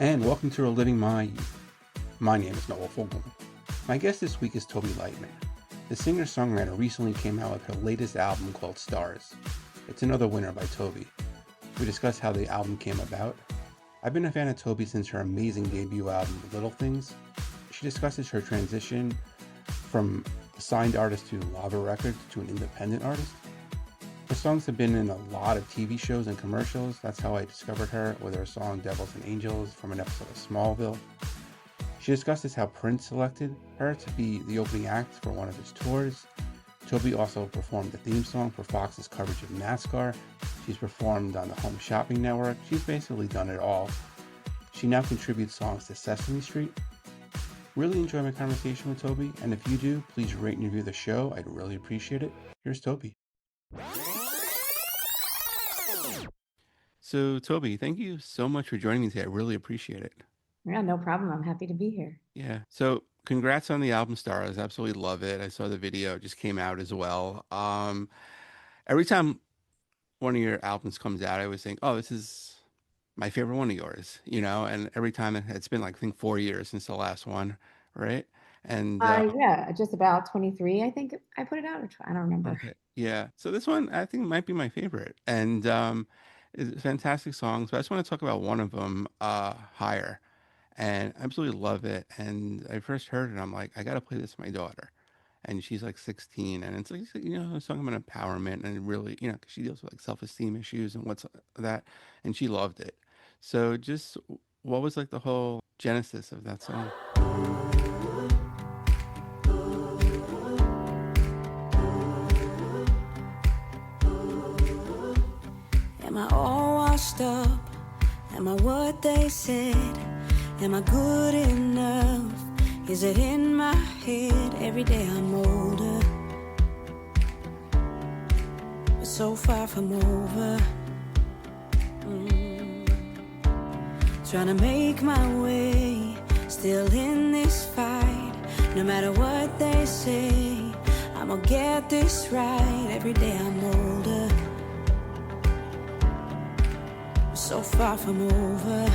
and welcome to Reliving My Youth. My name is Noel. My guest this week is Toby Lightman. The singer-songwriter recently came out with her latest album called Stars. It's another winner by Toby. We discuss how the album came about. I've been a fan of Toby since her amazing debut album, Little Things. She discusses her transition from a signed artist to Lava Records to an independent artist. Her songs have been in a lot of TV shows and commercials. That's how I discovered her, with her song Devils and Angels from an episode of Smallville. She discusses how Prince selected her to be the opening act for one of his tours. Toby also performed the theme song for Fox's coverage of NASCAR. She's performed on the Home Shopping Network. She's basically done it all. She now contributes songs to Sesame Street. Really enjoy my conversation with Toby, and if you do, please rate and review the show. I'd really appreciate it. Here's Toby. So, Toby, thank you so much for joining me today. I really appreciate it. Yeah, no problem. I'm happy to be here. Yeah. So, congrats on the album Stars. Absolutely love it. I saw the video. It just came out as well. Every time one of your albums comes out, I always think, oh, this is my favorite one of yours, and every time it's been like, I think 4 years since the last one, right? And yeah, just about 23, I think I put it out. I don't remember. Okay. Yeah. So this one I think might be my favorite, and it's a fantastic song. So I just want to talk about one of them, Higher, and I absolutely love it. And I first heard it, I'm like, I got to play this to my daughter. And she's like 16, and it's like, a song about empowerment, and really, 'cause she deals with like self-esteem issues and what's that, and she loved it. So just what was like the whole genesis of that song? Am I all washed up? Am I what they said? Am I good enough? Is it in my head? Every day I'm older, but so far from over. Trying to make my way, still in this fight. No matter what they say, I'm gonna get this right. Every day I'm older, so far from over.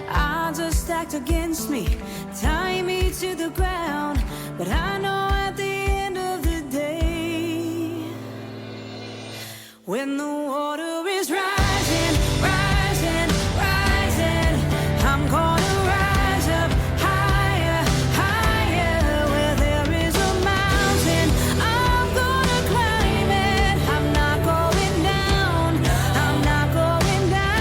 Odds are stacked against me, tie me to the ground, but I know at the end of the day, when the water is rising, rising, rising, I'm gonna rise up higher, higher. Where there is a mountain, I'm gonna climb it. I'm not going down, I'm not going down.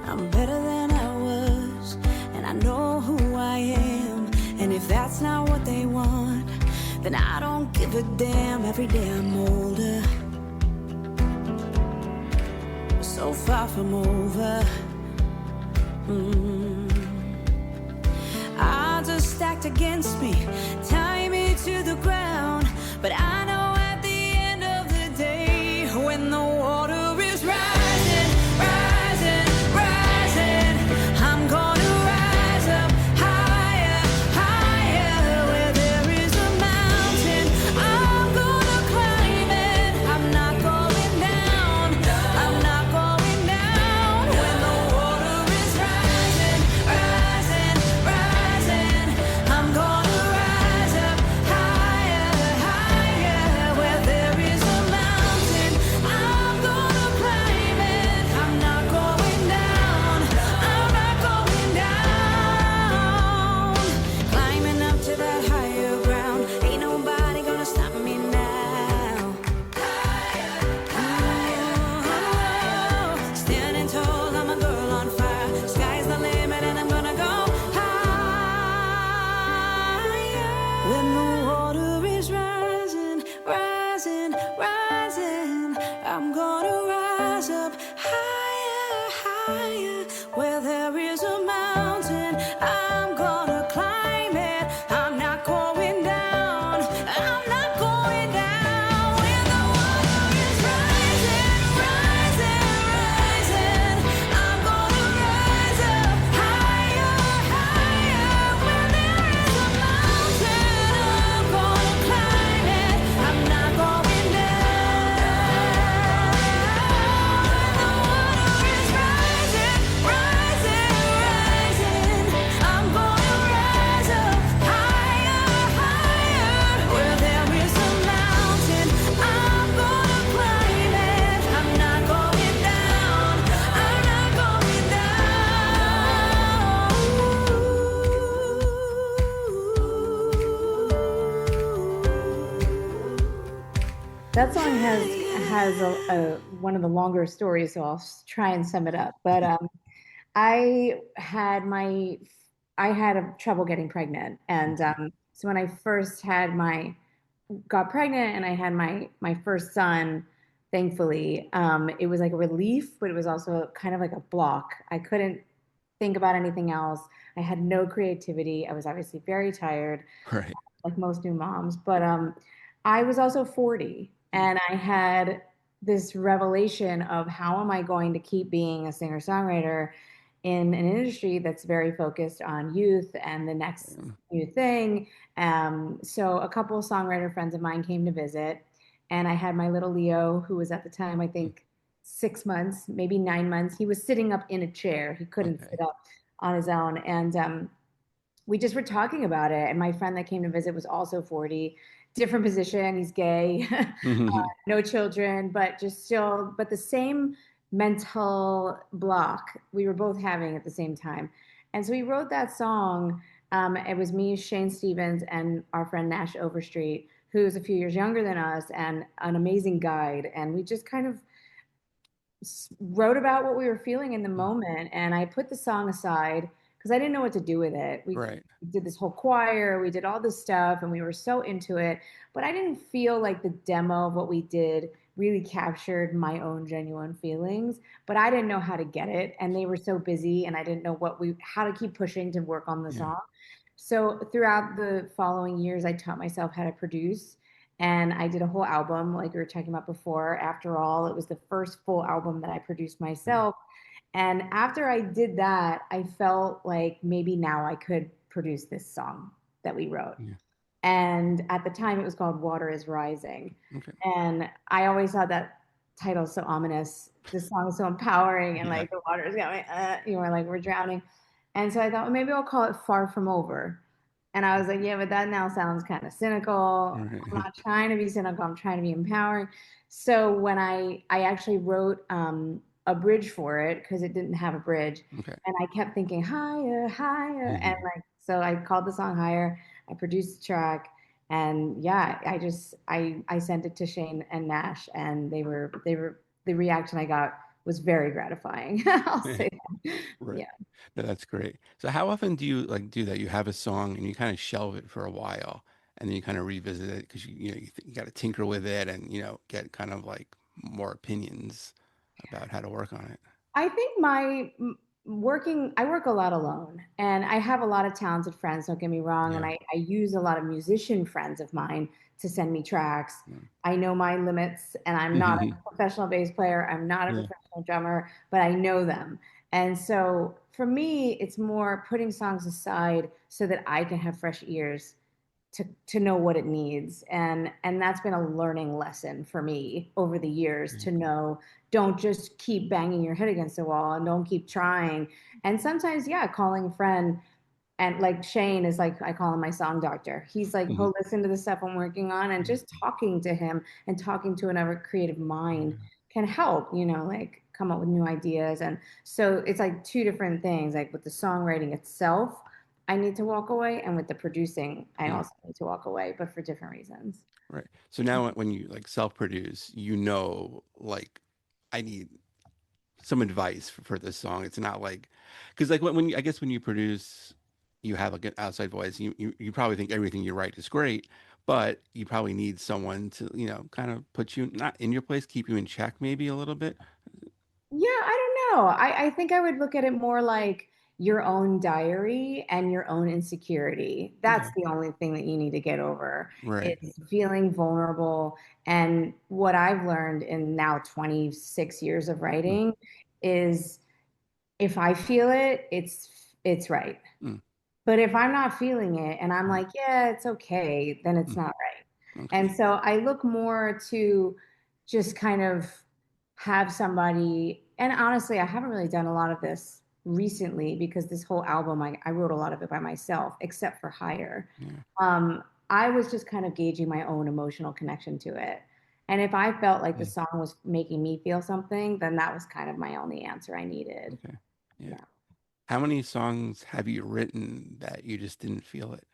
I'm better than I was, and I know who I am. And if that's not what they want, then I don't give a damn. Every day I'm older, so far from over. Odds are stacked against me, tie me to the ground, but I know at the end of the day, when the water is rising, rising, rising, I'm gonna rise up higher, higher. Where there is a mountain, I'm gonna climb it. I'm not going down, I'm not going down. When the water is rising, rising, rising, I'm gonna rise up higher, higher. That song has a one of the longer stories, so I'll try and sum it up. But I had my I had a trouble getting pregnant, and Okay. so when I first had my got pregnant and I had my first son, thankfully, it was like a relief, but it was also kind of like a block. I couldn't think about anything else. I had no creativity. I was obviously very tired, Right. like most new moms, but I was also 40 and I had this revelation of how am I going to keep being a singer-songwriter in an industry that's very focused on youth and the next Um, new thing. So a couple of songwriter friends of mine came to visit, and I had my little Leo, who was at the time, I think, 6 months, maybe 9 months. He was sitting up in a chair. He couldn't okay. sit up on his own. And we just were talking about it. And my friend that came to visit was also 40, different position. He's gay, no children, but just still, but the same mental block we were both having at the same time. And so we wrote that song. It was me, Shane Stevens, and our friend Nash Overstreet, who's a few years younger than us and an amazing guide. And we just kind of wrote about what we were feeling in the moment. And I put the song aside because I didn't know what to do with it. We Right. did this whole choir, we did all this stuff, and we were so into it. But I didn't feel like the demo of what we did really captured my own genuine feelings. But I didn't know how to get it. And they were so busy, and I didn't know how to keep pushing to work on the Yeah. song. So throughout the following years, I taught myself how to produce. And I did a whole album, like we were talking about before. After all, it was the first full album that I produced Yeah. myself. And after I did that, I felt like maybe now I could produce this song that we wrote. Yeah. And at the time, it was called Water is Rising. Okay. And I always thought that title so ominous. This song is so empowering, and Yeah. like the water is going, like we're drowning. And so I thought, well, maybe I'll call it Far From Over. And I was like, yeah, but that now sounds kind of cynical. I'm Right. not trying to be cynical. I'm trying to be empowering. So when I actually wrote a bridge for it because it didn't have a bridge, Okay. and I kept thinking higher, higher, and like so I called the song Higher. I produced the track, and yeah, I sent it to Shane and Nash, and they were the reaction I got was very gratifying. I'll say that. Right. Yeah. No, that's great. So how often do you like do that? You have a song and you kind of shelve it for a while and then you kind of revisit it because you got to tinker with it and get kind of like more opinions about how to work on it. I think I work a lot alone, and I have a lot of talented friends, don't get me wrong, and Yeah. I use a lot of musician friends of mine to send me tracks. Yeah. I know my limits, and I'm not a professional bass player, I'm not a Yeah. professional drummer, but I know them. And so for me, it's more putting songs aside so that I can have fresh ears to know what it needs, and that's been a learning lesson for me over the years Right. to know, don't just keep banging your head against the wall and don't keep trying. And sometimes, yeah, calling a friend, and like Shane is like, I call him my song doctor. He's like, Mhm. he'll listen to the stuff I'm working on, and Yeah. just talking to him and talking to another creative mind Yeah. can help, like come up with new ideas. And so it's like two different things. Like with the songwriting itself, I need to walk away, and with the producing, I Yeah. also need to walk away, but for different reasons. Right. So now when you like self-produce, like I need some advice for this song. It's not like, because like I guess when you produce, you have like an outside voice. You probably think everything you write is great, but you probably need someone to kind of put you not in your place, keep you in check maybe a little bit. Yeah, I don't know. I think I would look at it more like your own diary and your own insecurity. That's Okay. the only thing that you need to get over Right. is feeling vulnerable. And what I've learned in now 26 years of Mm, writing is if I feel it, it's right. mm, But if I'm not feeling it and I'm mm, like, yeah, it's okay, then it's mm. not right. Okay. And so I look more to just kind of have somebody, and honestly, I haven't really done a lot of this recently because this whole album, I wrote a lot of it by myself, except for Higher. Yeah. I was just kind of gauging my own emotional connection to it. And if I felt like the Yeah. song was making me feel something, then that was kind of my only answer I needed. Okay. Yeah. Yeah. How many songs have you written that you just didn't feel it?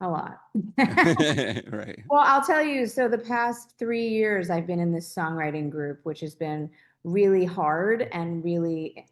A lot. Right. Well, I'll tell you, so the past 3 years I've been in this songwriting group, which has been really hard and really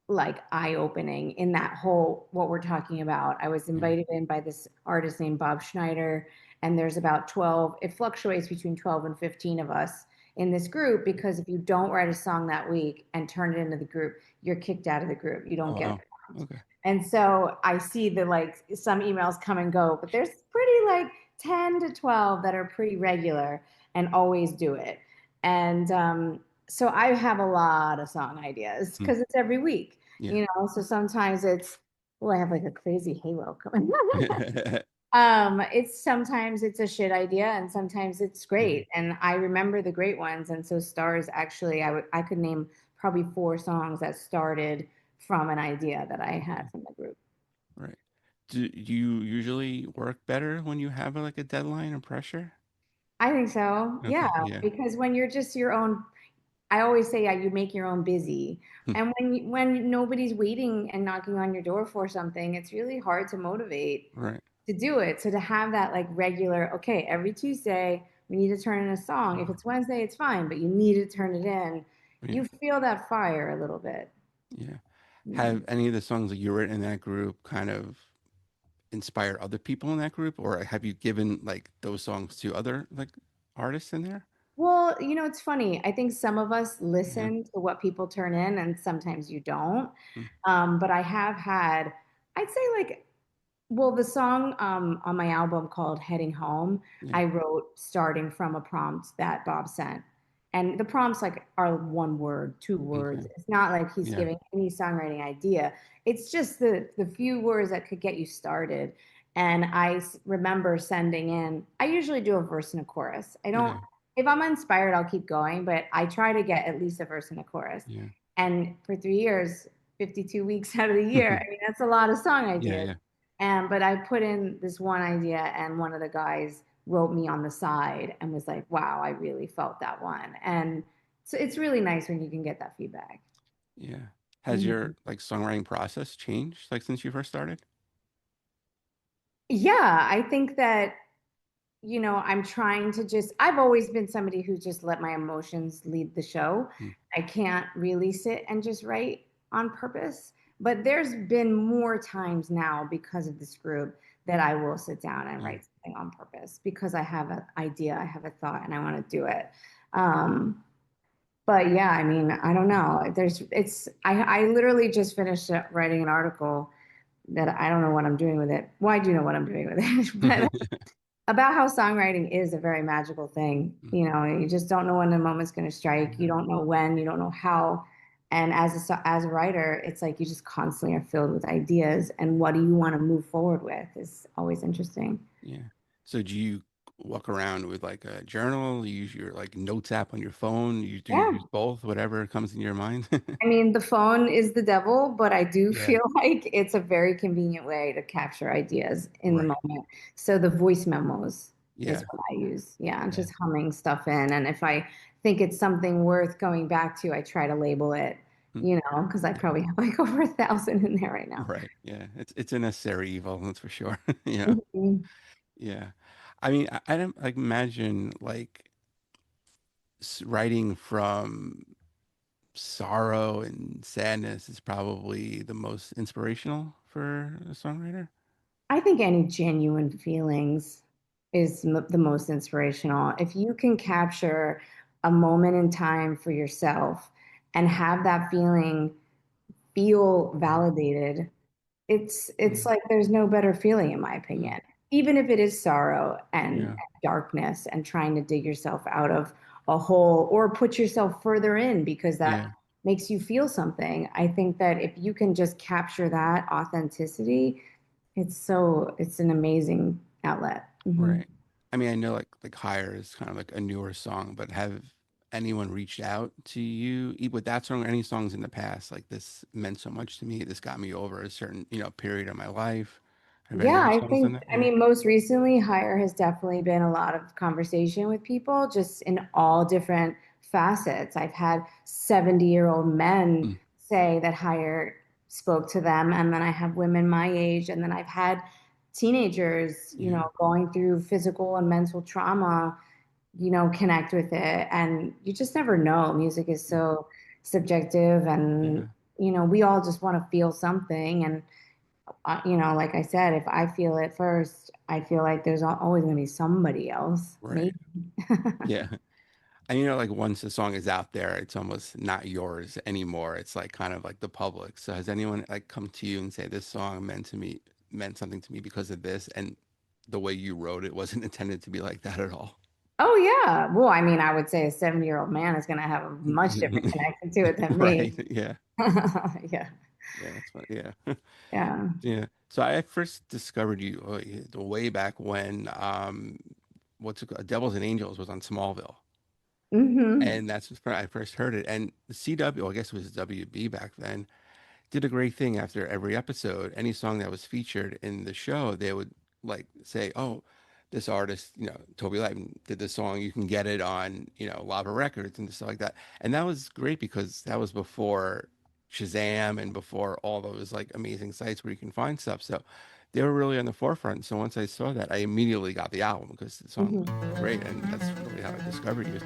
like eye-opening in that whole what we're talking about. I was Yeah. invited in by this artist named Bob Schneider, and there's about 12, it fluctuates between 12 and 15 of us in this group because if you don't write a song that week and turn it into the group, you're kicked out of the group. You don't Oh, get wow. it. Okay. And so I see the like some emails come and go, but there's pretty like 10 to 12 that are pretty regular and always do it. And so I have a lot of song ideas Mm. because it's every week, Yeah. so sometimes it's, well, I have like a crazy halo coming. It's sometimes it's a shit idea and sometimes it's Mhm. great. And I remember the great ones. And so Stars actually, I could name probably 4 songs that started from an idea that I Yeah. had from the group. Right. Do you usually work better when you have like a deadline or pressure? I think so. Yeah, Okay. Yeah. because when you're just your own, I always say, yeah, you make your own busy. Hmm. And when nobody's waiting and knocking on your door for something, it's really hard to motivate Right. to do it. So to have that like regular, okay, every Tuesday we need to turn in a song. If it's Wednesday, it's fine, but you need to turn it in. Yeah. You feel that fire a little bit. Yeah. Yeah. Have any of the songs that you written in that group kind of inspire other people in that group, or have you given like those songs to other like artists in there? Well, it's funny. I think some of us Yeah. listen to what people turn in, and sometimes you don't. Mm. But I have had, I'd say, like, well, the song on my album called Heading Home, Yeah. I wrote starting from a prompt that Bob sent. And the prompts like are 1 word, 2 words. Okay. It's not like he's Yeah. giving any songwriting idea. It's just the few words that could get you started. And remember sending in, I usually do a verse and a chorus. I don't, Okay. if I'm inspired, I'll keep going, but I try to get at least a verse and a chorus. Yeah. And for 3 years, 52 weeks out of the year, I mean, that's a lot of song Yeah. ideas. Yeah. But I put in this one idea, and one of the guys wrote me on the side and was like, "Wow, I really felt that one." And so it's really nice when you can get that feedback. Yeah. Has Mhm. your like songwriting process changed like since you first started? Yeah, I think that I'm trying to just, I've always been somebody who just let my emotions lead the show. Mm. I can't really sit and just write on purpose. But there's been more times now because of this group that I will sit down and Yeah. write something on purpose because I have an idea, I have a thought, and I want to do it. Um, but yeah, I mean, I don't know. I literally just finished writing an article that I don't know what I'm doing with it. Well, I do know what I'm doing with it, but about how songwriting is a very magical thing. You just don't know when the moment's going to strike. You Yeah. don't know when, you don't know how. And as a writer, it's like you just constantly are filled with ideas. And what do you want to move forward with is always interesting. Yeah. So do you walk around with like a journal? You use your like notes app on your phone? You Yeah. use both, whatever comes in your mind? I mean, the phone is the devil, but I do Yeah. feel like it's a very convenient way to capture ideas in the Right. moment. So the voice memos is Yeah. what I use. Yeah, and Yeah. just humming stuff in. And if I think it's something worth going back to, I try to label it, Mm. because I probably have like over 1,000 in there right now. Right. Yeah. It's a necessary evil, that's for sure. Yeah. Mhm. Yeah. I mean, I don't like imagine like writing from sorrow and sadness is probably the most inspirational for a songwriter. I think any genuine feelings is the most inspirational. If you can capture a moment in time for yourself and have that feeling feel validated, it's Yeah. like there's no better feeling in my Mm. opinion. Even if it is sorrow and Yeah. darkness and trying to dig yourself out of a hole or put yourself further in because that Yeah. makes you feel something. I think that if you can just capture that authenticity, it's an amazing outlet. Mhm. Right. I mean, I know like Higher is kind of like a newer song, but have anyone reached out to you with that song or any songs in the past? Like this meant so much to me. This got me over a certain, period of my life. Have any Yeah, other I songs done think, that? I Yeah. mean, most recently, Hire has definitely been a lot of conversation with people just in all different facets. I've had 70-year-old men Mm. say that Hire spoke to them, and then I have women my age, and then I've had teenagers, you know, going through physical and mental trauma, you know, connect with it. And you just never know. Music is so subjective, and you know, we all just want to feel something. And you know, like I said, if I feel it first, I feel like there's always going to be somebody else. Right. Maybe. Yeah. And you know, like once the song is out there, it's almost not yours anymore. It's like kind of like the public. So has anyone like come to you and say this song meant something to me because of this, and the way you wrote it wasn't intended to be like that at all? Oh yeah. Well, I mean, I would say a 70-year-old man is going to have a much different connection to it than Right. me. Yeah. Yeah. Yeah, that's funny. Yeah. Yeah. Yeah. So I first discovered you way back when what's it called? Devils and Angels was on Smallville. Hmm. And that's when I first heard it. And the CW, well, I guess it was WB back then, did a great thing after every episode. Any song that was featured in the show, they would like say, "Oh, this artist, you know, Toby Lightman did this song. You can get it on, you know, Lava Records and stuff like that." And that was great because that was before Shazam and before all those like amazing sites where you can find stuff. So they were really on the forefront. So once I saw that, I immediately got the album because the song Hmm. was great, and that's really how I discovered you.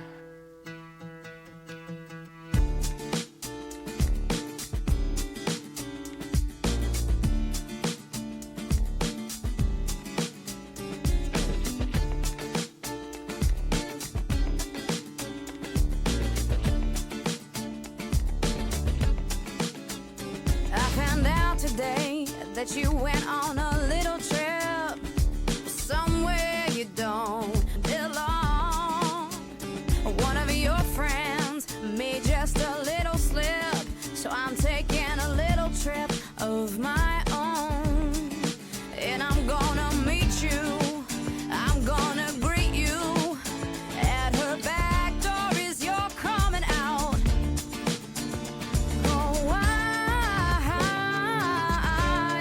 I found out today that you went on a little trip somewhere you don't belong. One of your friends made just a little slip, so I'm taking a little trip of my own. And I'm gonna meet you, I'm gonna greet you at her back door as you're coming out. Oh, why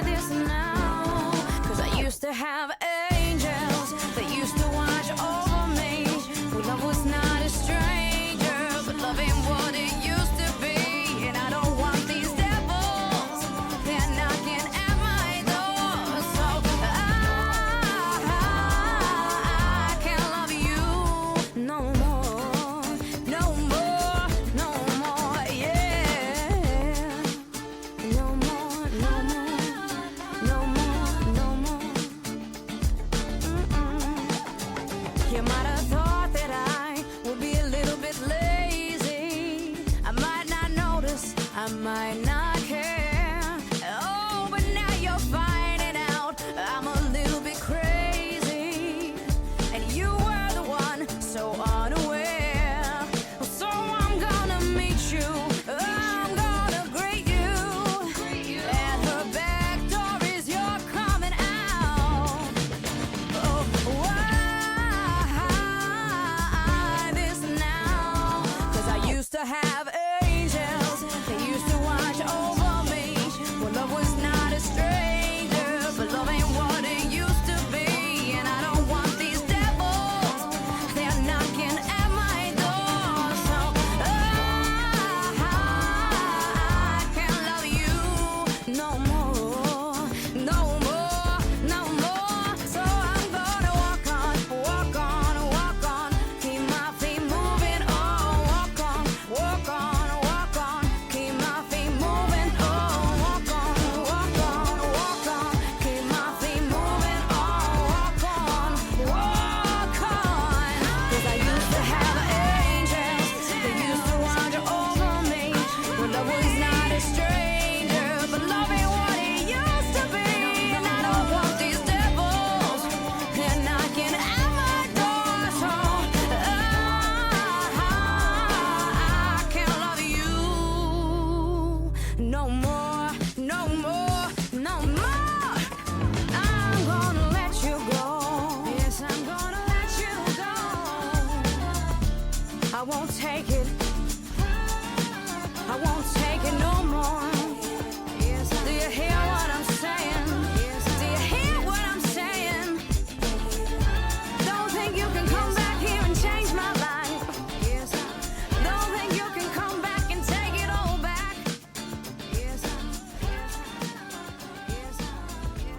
this now? 'Cause I used to have angels that used to watch over me. Well, love was not a stranger, but loving what it used to be. And I don't want these devils, they're knocking at my door. So I can't love you no more, no more, no more, yeah. No more, no more, no more, no more.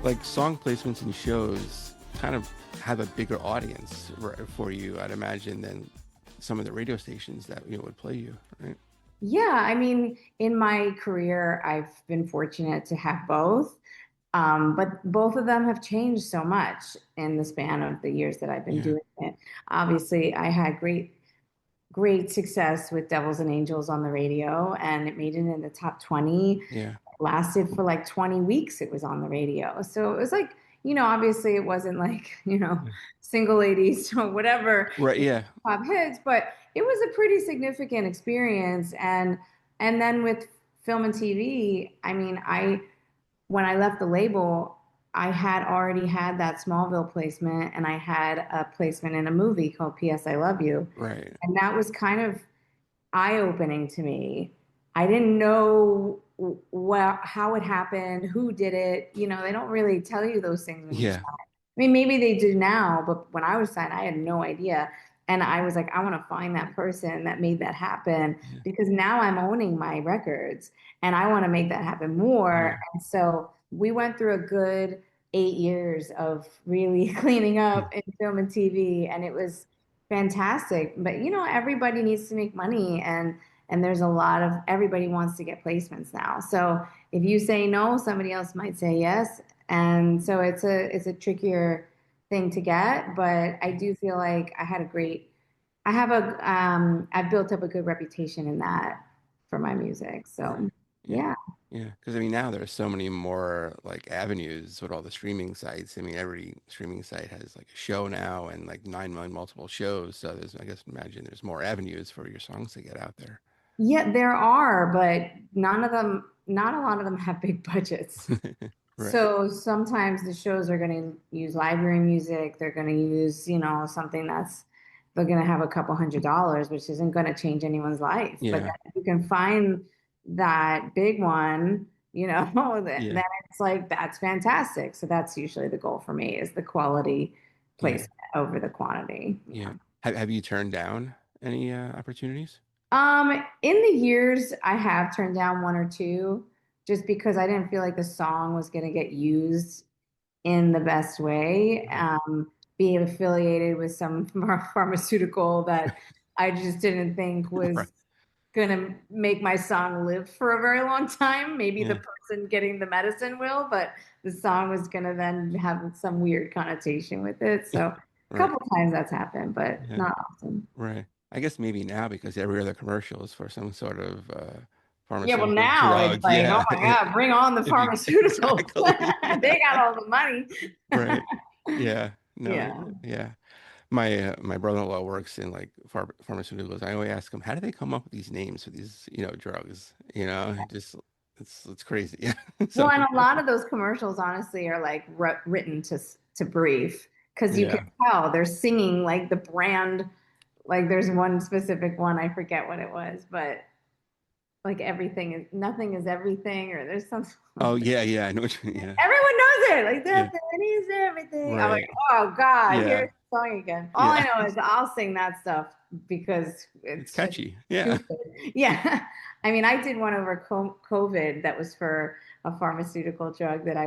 like song placements in shows kind of have a bigger audience for you, I'd imagine, than some of the radio stations that would play you, right? Yeah, I mean, in my career, I've been fortunate to have both. But both of them have changed so much in the span of the years that I've been Yeah, doing it. Obviously, I had great success with Devils and Angels on the radio, and it made it in the top 20. yeah, Lasted for like 20 weeks, it was on the radio. So it was like, obviously it wasn't like, yeah. single ladies or whatever, Right, yeah, pop hits, but it was a pretty significant experience. And then with film and TV, I mean, when I left the label, I had already had that Smallville placement and I had a placement in a movie called P.S. I Love You. right, And that was kind of eye-opening to me. I didn't know how it happened, who did it. They don't really tell you those things when you yeah, sign. I mean, maybe they do now, but when I was signed, I had no idea. And I was like, I want to find that person that made that happen yeah, because now I'm owning my records and I want to make that happen more. yeah, And so we went through a good 8 years of really cleaning yeah, up in film and TV, and it was fantastic. But everybody needs to make money, and there's a lot of everybody wants to get placements now. So if you say no, somebody else might say yes, and so it's a trickier thing to get. But I do feel like I've built up a good reputation in that for my music. right, So yeah. yeah. Yeah, because I mean now there's so many more like avenues with all the streaming sites. I mean every streaming site has like a show now and like 9 million multiple shows. So there's, I guess, imagine there's more avenues for your songs to get out there. Yeah, there are, but not a lot of them have big budgets. Right. So sometimes the shows are going to use library music. They're going to use, something they're going to have a couple $100s, which isn't going to change anyone's life. But then Yeah. if you can find that big one, Yeah. then it's like, that's fantastic. So that's usually the goal for me is the quality Yeah. placement over the quantity. Yeah. Have you turned down any opportunities? In the years, I have turned down one or two just because I didn't feel like the song was going to get used in the best way. Right. Being affiliated with some pharmaceutical that I just didn't think Right. was going to make my song live for a very long time. Maybe the Yeah. person getting the medicine will, but the song was going to then have some weird connotation with it. So a Right. couple times that's happened, but Yeah. not often. Right. I guess maybe now because every other commercial is for some sort of Yeah, well, pharmaceutical now it's drug. like, oh Yeah. my God, bring on the If you pharmaceuticals. exactly. They got all the money. Right. Yeah. No. Yeah. Yeah. My brother-in-law works in like pharmaceuticals. I always ask him, how do they come up with these names for these, drugs? Just it's crazy. Yeah. Well, So and a lot of those commercials, honestly, are like written to brief because you can yeah. tell they're singing like the brand. Like there's one specific one, I forget what it was, but like nothing is everything, or there's some. Oh yeah, yeah. I know what you, yeah. Everyone knows it. Like Yeah. that is everything. I'm like, Right. oh God, Yeah. here's the song again. All I Yeah. know is I'll sing that stuff because It's it's just catchy. Yeah. stupid. Yeah. I mean, I did one over COVID that was for a pharmaceutical drug that I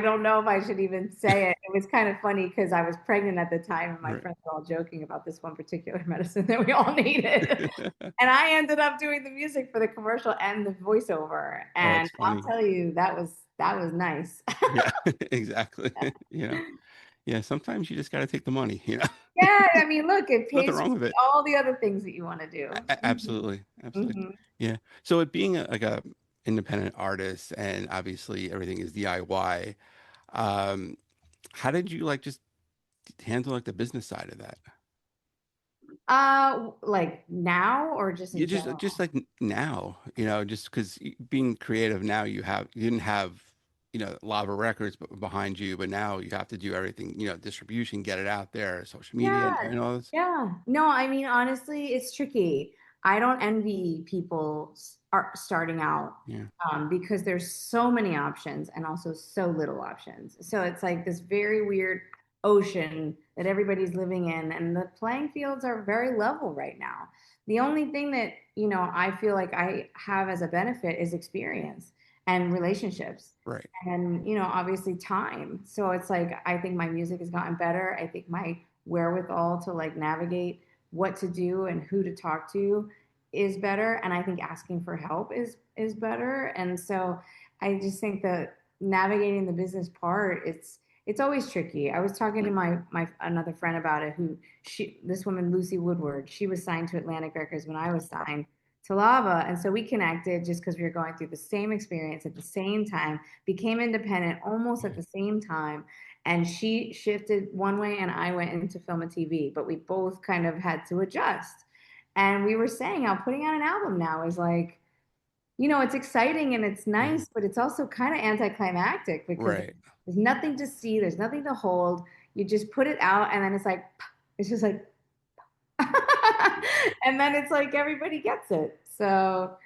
don't know if I should even say it. It was kind of funny because I was pregnant at the time and my Right. friends were all joking about this one particular medicine that we all needed. And I ended up doing the music for the commercial and the voiceover. Oh, And it's I'll funny. tell you, that was nice. Yeah, exactly. Yeah, sometimes you just got to take the money. Yeah, I mean, look, it Nothing pays for wrong with it. all the other things that you want to do. Absolutely. Absolutely. Mhm. Yeah. So it being like a independent artist and obviously everything is DIY, um, how did you like just handle like the business side of that? Like now or just You in just general? like now, just because being creative now you didn't have, Lava Records behind you, but now you have to do everything, distribution, get it out there, social media Yeah, and all this. yeah. No, I mean, honestly, it's tricky. I don't envy people are starting out Yeah. because there's so many options and also so little options. So it's like this very weird ocean that everybody's living in, and the playing fields are very level right now. The only thing that, I feel like I have as a benefit is experience. and relationships. Right. And, obviously time. So it's like, I think my music has gotten better. I think my wherewithal to like navigate what to do and who to talk to is better. And I think asking for help is better. And so I just think that navigating the business part, it's always tricky. I was talking to my another friend about it, who this woman Lucy Woodward, she was signed to Atlantic Records when I was signed to Lava, and so we connected just because we were going through the same experience at the same time, became independent almost at the same time, and she shifted one way and I went into film and TV, but we both kind of had to adjust. And we were saying how putting out an album now is like, it's exciting and it's Mhm. nice, but it's also kind of anticlimactic because Right. there's nothing to see, there's nothing to hold. You just put it out and then it's just like, and then it's like everybody gets it. So,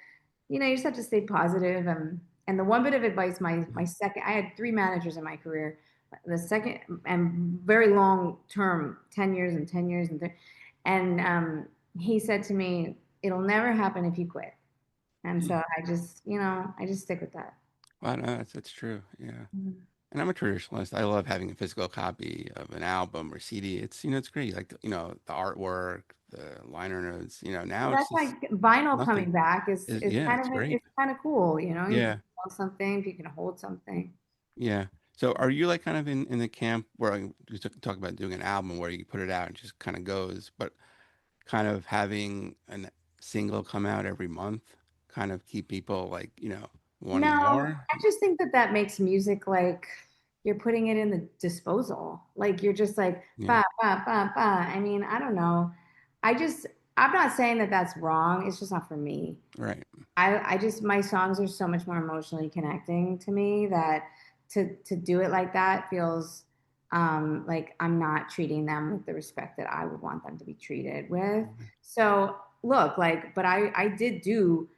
you just have to stay positive. And the one bit of advice, my second, I had three managers in my career. The second and very long term, 10 years and 10 years and he said to me, "It'll never happen if you quit." And so I just stick with that. Well, no, that's true. Yeah. Mhm. And I'm a traditionalist. I love having a physical copy of an album or CD. It's great. Like, the artwork, the liner notes, now Well, it's that's just why vinyl nothing. coming back is Yeah, kind it's of great. it's kind of cool. You can Yeah. sell something, you can hold something. Yeah. So are you like kind of in the camp where you talk about doing an album where you put it out and just kind of goes, but kind of having a single come out every month, kind of keep people like, No, wanting more? I just think that makes music like you're putting it in the disposal. Like you're just like Yeah. ba ba ba ba. I mean, I don't know. I just I'm not saying that that's wrong. It's just not for me. Right. I just my songs are so much more emotionally connecting to me that to do it like that feels like I'm not treating them with the respect that I would want them to be treated with. So look, like, but I did do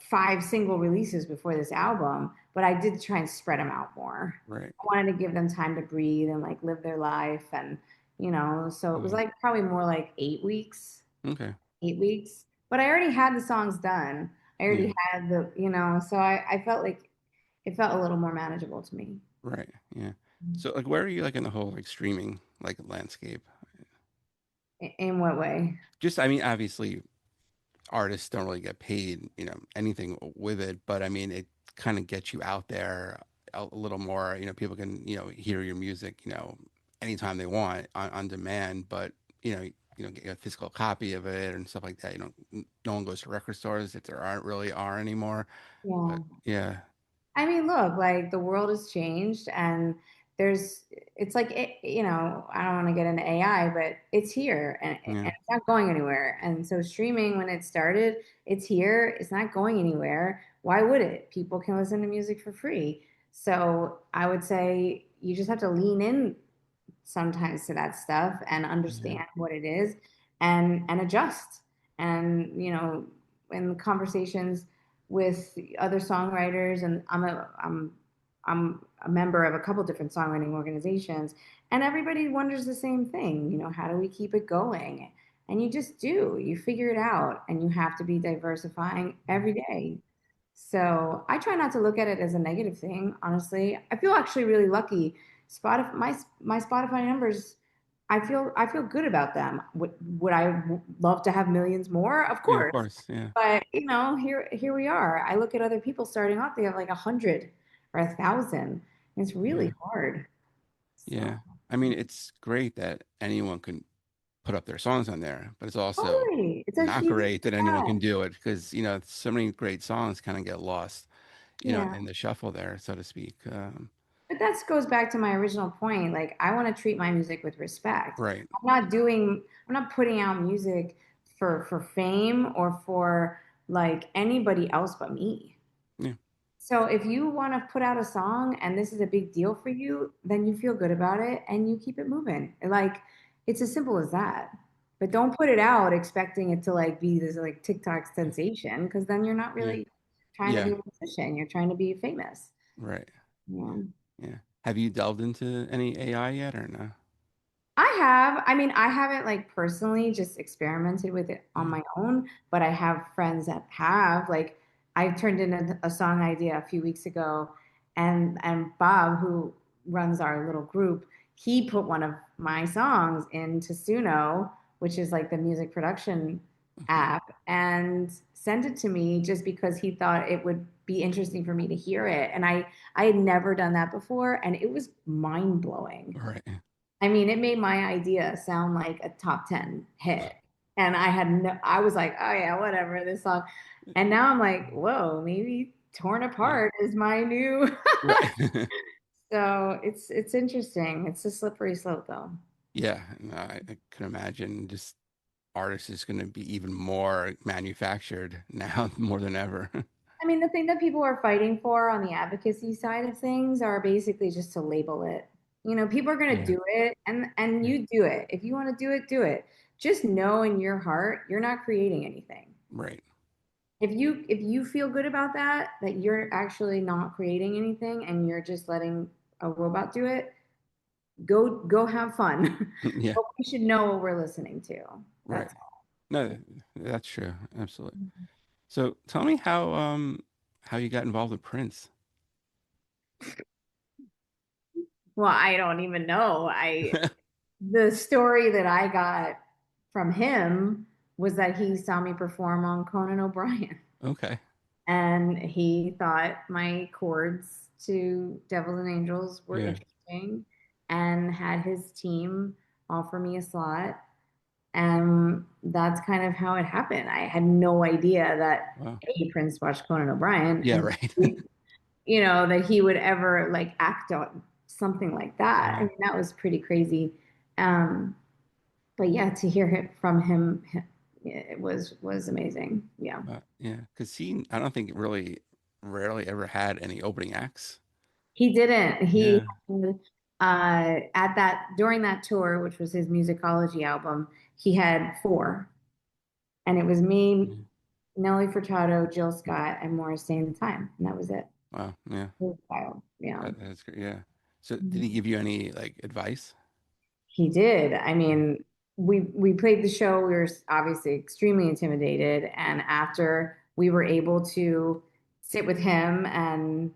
five single releases before this album, but I did try and spread them out more. Right. I wanted to give them time to breathe and like live their life and so it was Yeah. like probably more like 8 weeks, Okay. 8 weeks. But I already had the songs done. I Yeah. already had so I felt like it felt a little more manageable to me. Right. Yeah. So like where are you like in the whole like streaming like landscape? In what way? Just I mean obviously artists don't really get paid, anything with it, but I mean it kind of gets you out there a little more, people can, hear your music, anytime they want on demand, but get a physical copy of it and stuff like that. No one goes to record stores if there aren't really are anymore. But Yeah. yeah, I mean, look, like the world has changed and it's like, I don't want to get into AI, but it's here and yeah, it's not going anywhere. And so streaming, when it started, it's here, it's not going anywhere. Why would it? People can listen to music for free. So I would say you just have to lean in sometimes to that stuff and yeah, understand what it is and adjust. And in conversations with other songwriters, and I'm a member of a couple different songwriting organizations, and everybody wonders the same thing. How do we keep it going? And you just do. You figure it out, and you have to be diversifying every day. So I try not to look at it as a negative thing, honestly. I feel actually really lucky. Spotify, my Spotify numbers, I feel good about them. Would I love to have millions more? Of yeah, of course. course, yeah, But here we are. I look at other people starting off, they have like 100 or 1,000. It's yeah, really hard. So yeah. I mean, it's great that anyone can put up their songs on there, but it's also totally. It's a not huge great that anyone step. can do it because so many great songs kind of get lost, Yeah. in the shuffle there, so to speak. But that goes back to my original point. Like, I want to treat my music with respect. Right. I'm not putting out music for fame or for like anybody else but me. Yeah. So if you want to put out a song and this is a big deal for you, then you feel good about it and you keep it moving. Like, it's as simple as that. But don't put it out expecting it to like be this like TikTok sensation because then you're not Yeah. really trying to be Yeah. a musician. You're trying to be famous. Right. Yeah. Yeah. Have you delved into any AI yet or no? I have. I mean, I haven't like personally just experimented with it on Yeah. my own, but I have friends that have. Like, I turned in a song idea a few weeks ago, and Bob, who runs our little group, he put one of my songs into Suno, which is like the music production app, and sent it to me just because he thought it would be interesting for me to hear it. And I had never done that before, and it was mind blowing. Right. I mean, it made my idea sound like a top 10 hit. And I was like, oh yeah, whatever, this song. And now I'm like, whoa, maybe Torn Yeah. Apart is my new. Right. So it's interesting. It's a slippery slope though. Yeah. No, I can imagine just artists is going to be even more manufactured now more than ever. I mean, the thing that people are fighting for on the advocacy side of things are basically just to label it. You know, people are going to Yeah. do it, and Yeah. you do it. If you want to do it, do it. Just know in your heart you're not creating anything. Right. If you feel good about that, that you're actually not creating anything and you're just letting a robot do it, go have fun. Yeah. But we should know what we're listening to. Right. That's No, that's true. Absolutely. all. So tell me how you got involved with Prince. Well, I don't even know. I The story that I got from him was that he saw me perform on Conan O'Brien. Okay. And he thought my chords to Devils and Angels were Yeah. interesting and had his team offer me a slot. And that's kind of how it happened. I had no idea that Wow. A, Prince watched Conan O'Brien, Yeah, and right. that he would ever like act on something like that. I Yeah. mean, that was pretty crazy. Um, but yeah, to hear it from him, it was amazing. Yeah. Yeah, because I don't think really rarely ever had any opening acts. He didn't. He Yeah. at that during that tour, which was his musicology album, he had four, and it was me, Yeah. Nelly Furtado, Jill Scott, and Morris Day and the Time, and that was it. Wow. Yeah. It was wild. Yeah. That's great. Yeah. So did Mhm. he give you any like advice? He did. I Yeah. mean, we played the show. We were obviously extremely intimidated, and after we were able to sit with him and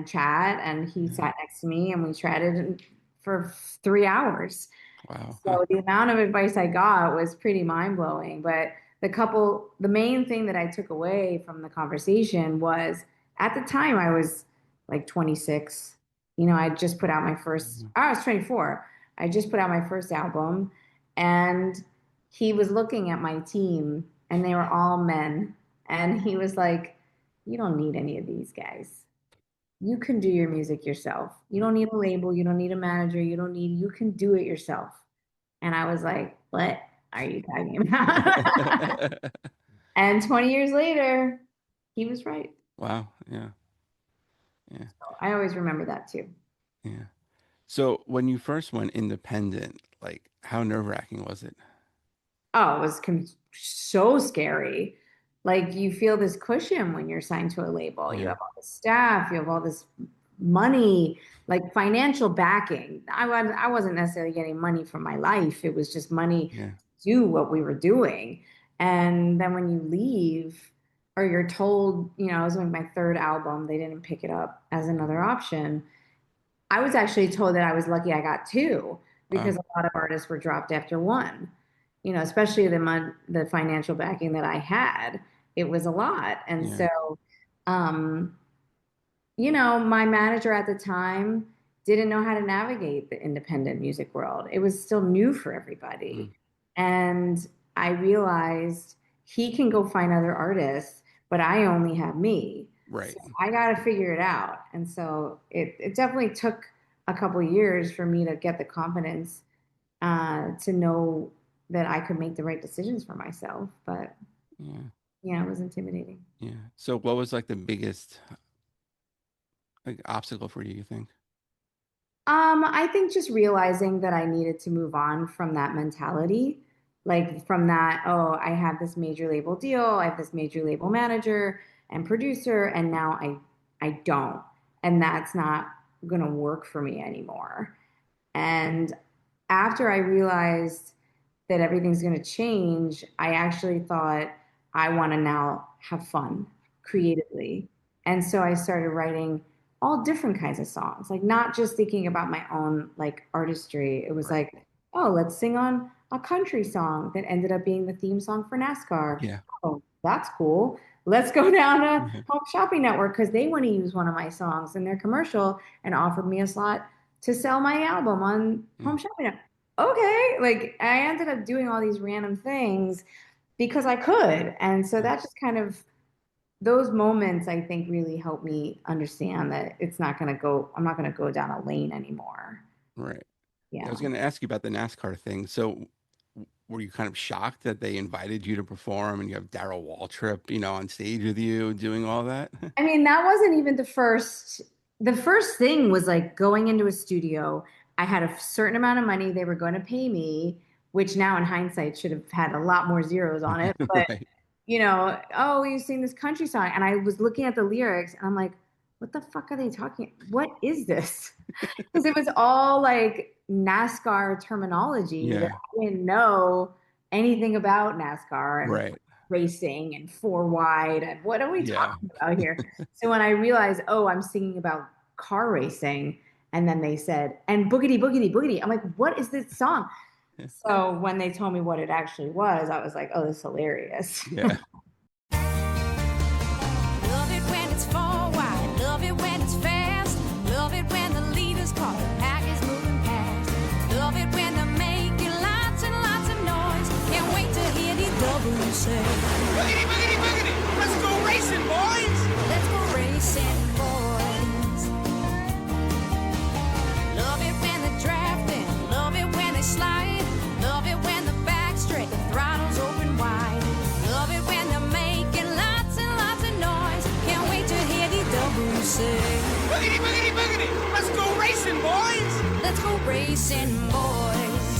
chat, and he Yeah. sat next to me, and we chatted for 3 hours. Wow. Huh. So the amount of advice I got was pretty mind blowing. But the main thing that I took away from the conversation was at the time I was like 26. I just put out my first, Mhm. I was 24. I just put out my first album, and he was looking at my team, and they were all men. And he was like, you don't need any of these guys. You can do your music yourself. You don't need a label. You don't need a manager. You can do it yourself. And I was like, what are you talking about? And 20 years later, he was right. Wow. Yeah. Yeah. I always remember that too. Yeah. So when you first went independent, like how nerve-wracking was it? Oh, it was so scary. Like you feel this cushion when you're signed to a label. You Yeah. have all this staff, you have all this money, like financial backing. I wasn't necessarily getting money from my life. It was just money Yeah. to do what we were doing. And then when you leave, or you're told, I was doing my third album, they didn't pick it up as another option. I was actually told that I was lucky I got two because Wow. a lot of artists were dropped after one. Especially the financial backing that I had, it was a lot. And Yeah. so, um, my manager at the time didn't know how to navigate the independent music world. It was still new for Mm. everybody. And I realized he can go find other artists, but I only have me. Right. So I got to figure it out. And so it definitely took a couple of years for me to get the confidence to know that I could make the right decisions for myself. But Yeah. yeah, it was intimidating. Yeah. So what was like the biggest like obstacle for you think? I think just realizing that I needed to move on from that mentality, like from that, oh, I have this major label deal, I have this major label manager and producer, and now I don't. And that's not gonna work for me anymore. And after I realized that everything's gonna change, I actually thought I want to now have fun. creatively. And so I started writing all different kinds of songs, like not just thinking about my own like artistry. It was Right. like, oh, let's sing on a country song that ended up being the theme song for NASCAR. Yeah. Oh, that's cool. Let's go down to Yeah. Home Shopping Network because they want to use one of my songs in their commercial and offered me a slot to sell my album on Home Mm. Shopping Network. Okay, like I ended up doing all these random things because I could. And so Yeah. that just kind of those moments I think really helped me understand that I'm not going to go down a lane anymore. Right. Yeah, I Yeah. was going to ask you about the NASCAR thing. So, were you kind of shocked that they invited you to perform and you have Darrell Waltrip, on stage with you doing all that? I mean, that wasn't even the first. The first thing was like going into a studio. I had a certain amount of money they were going to pay me, which now in hindsight should have had a lot more zeros on it. But, Right. oh, you sing this country song. And I was looking at the lyrics and I'm like, what the fuck are they talking? What is this? Because it was all like NASCAR terminology that Yeah. I didn't know anything about NASCAR and Right. racing and four wide and what are we Yeah. talking about here? So when I realized, oh, I'm singing about car racing, and then they said, and boogity boogity boogity, I'm like, what is this song? So when they told me what it actually was, I was like, oh, this is hilarious. Yeah. Love it when it's four wide, love it when it's fast, love it when the leader's caught, the pack is moving past, love it when they're making lots and lots of noise, can't wait to hear the W say, Boogity, boogity, boogity! Let's go racing, boys! let's go racing, boys. Love it when they're drafting, love it when they slide, love it when the back's straight, the throttle's open wide, love it when they're making lots and lots of noise, can't wait to hear the W say, Boogity, boogity, boogity! Let's go racing, boys! let's go racing, boys.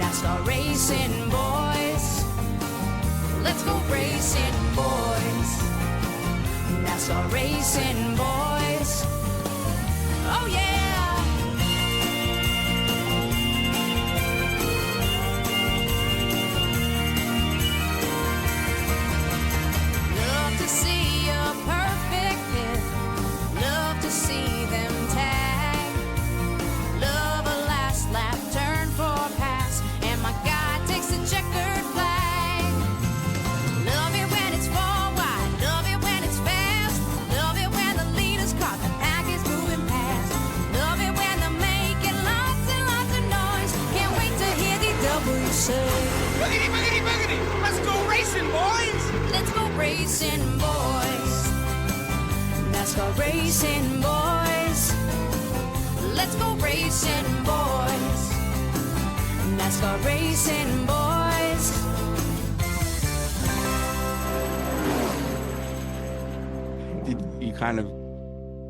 NASCAR racing, boys. Let's go racing, boys. NASCAR racing, boys. Oh yeah. Love to see a perfect hit. Love to see them tag. Love a last lap turn for a pass, and my guy takes the checkered flag. Love it when it's four wide, love it when it's fast, love it when the leader's caught, the pack is moving past, love it when they're making lots and lots of noise, can't wait to hear the W say, Boogity, boogity, boogity! Let's go racing, boys! let's go racing, boys. NASCAR racing, boys. Let's go racing, boys. NASCAR racing, boys. Did you kind of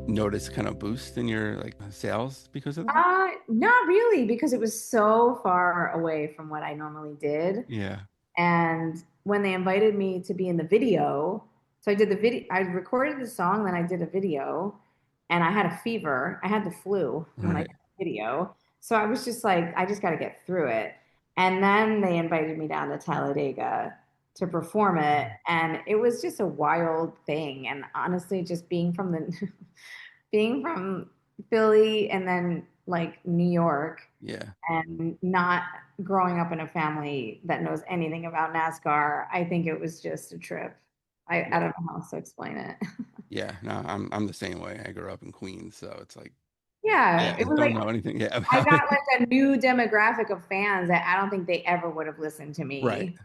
notice kind of boost in your like sales because of that? Not really, because it was so far away from what I normally did. Yeah. And when they invited me to be in the video, so I did the video, I recorded the song, then I did a video, and I had a fever. I had the flu when I Right. did the video. So I was just like, I just got to get through it. And then they invited me down to Talladega to perform it. And it was just a wild thing. And honestly, just being from the, being from Philly and then like New York, Yeah. and not growing up in a family that knows anything about NASCAR, I think it was just a trip. I don't know how else to explain it. Yeah. No, I'm the same way. I grew up in Queens, so it's like, Yeah, yeah, it was don't like know anything. Yeah. I About got it. like a new demographic of fans that I don't think they ever would have listened to me. Right.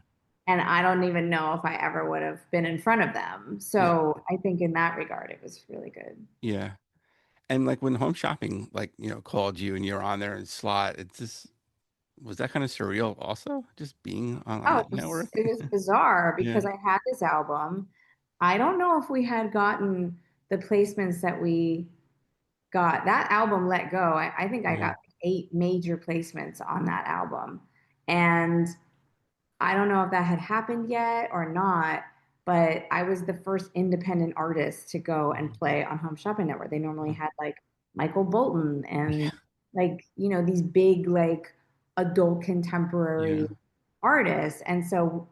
And I don't even know if I ever would have been in front of them. Yeah. So I think in that regard, it was really good. Yeah. And like when Home Shopping, like, called you and you're on there in slot, it's just, was that kind of surreal also? Just being on Oh, that network? it was bizarre Yeah. because I had this album. I don't know if we had gotten the placements that we got. That album, Let Go, I think I Yeah. got 8 major placements on that album. And I don't know if that had happened yet or not, but I was the first independent artist to go and play on Home Shopping Network. They normally had like Michael Bolton and like, these big like adult Yeah. contemporary artists. And so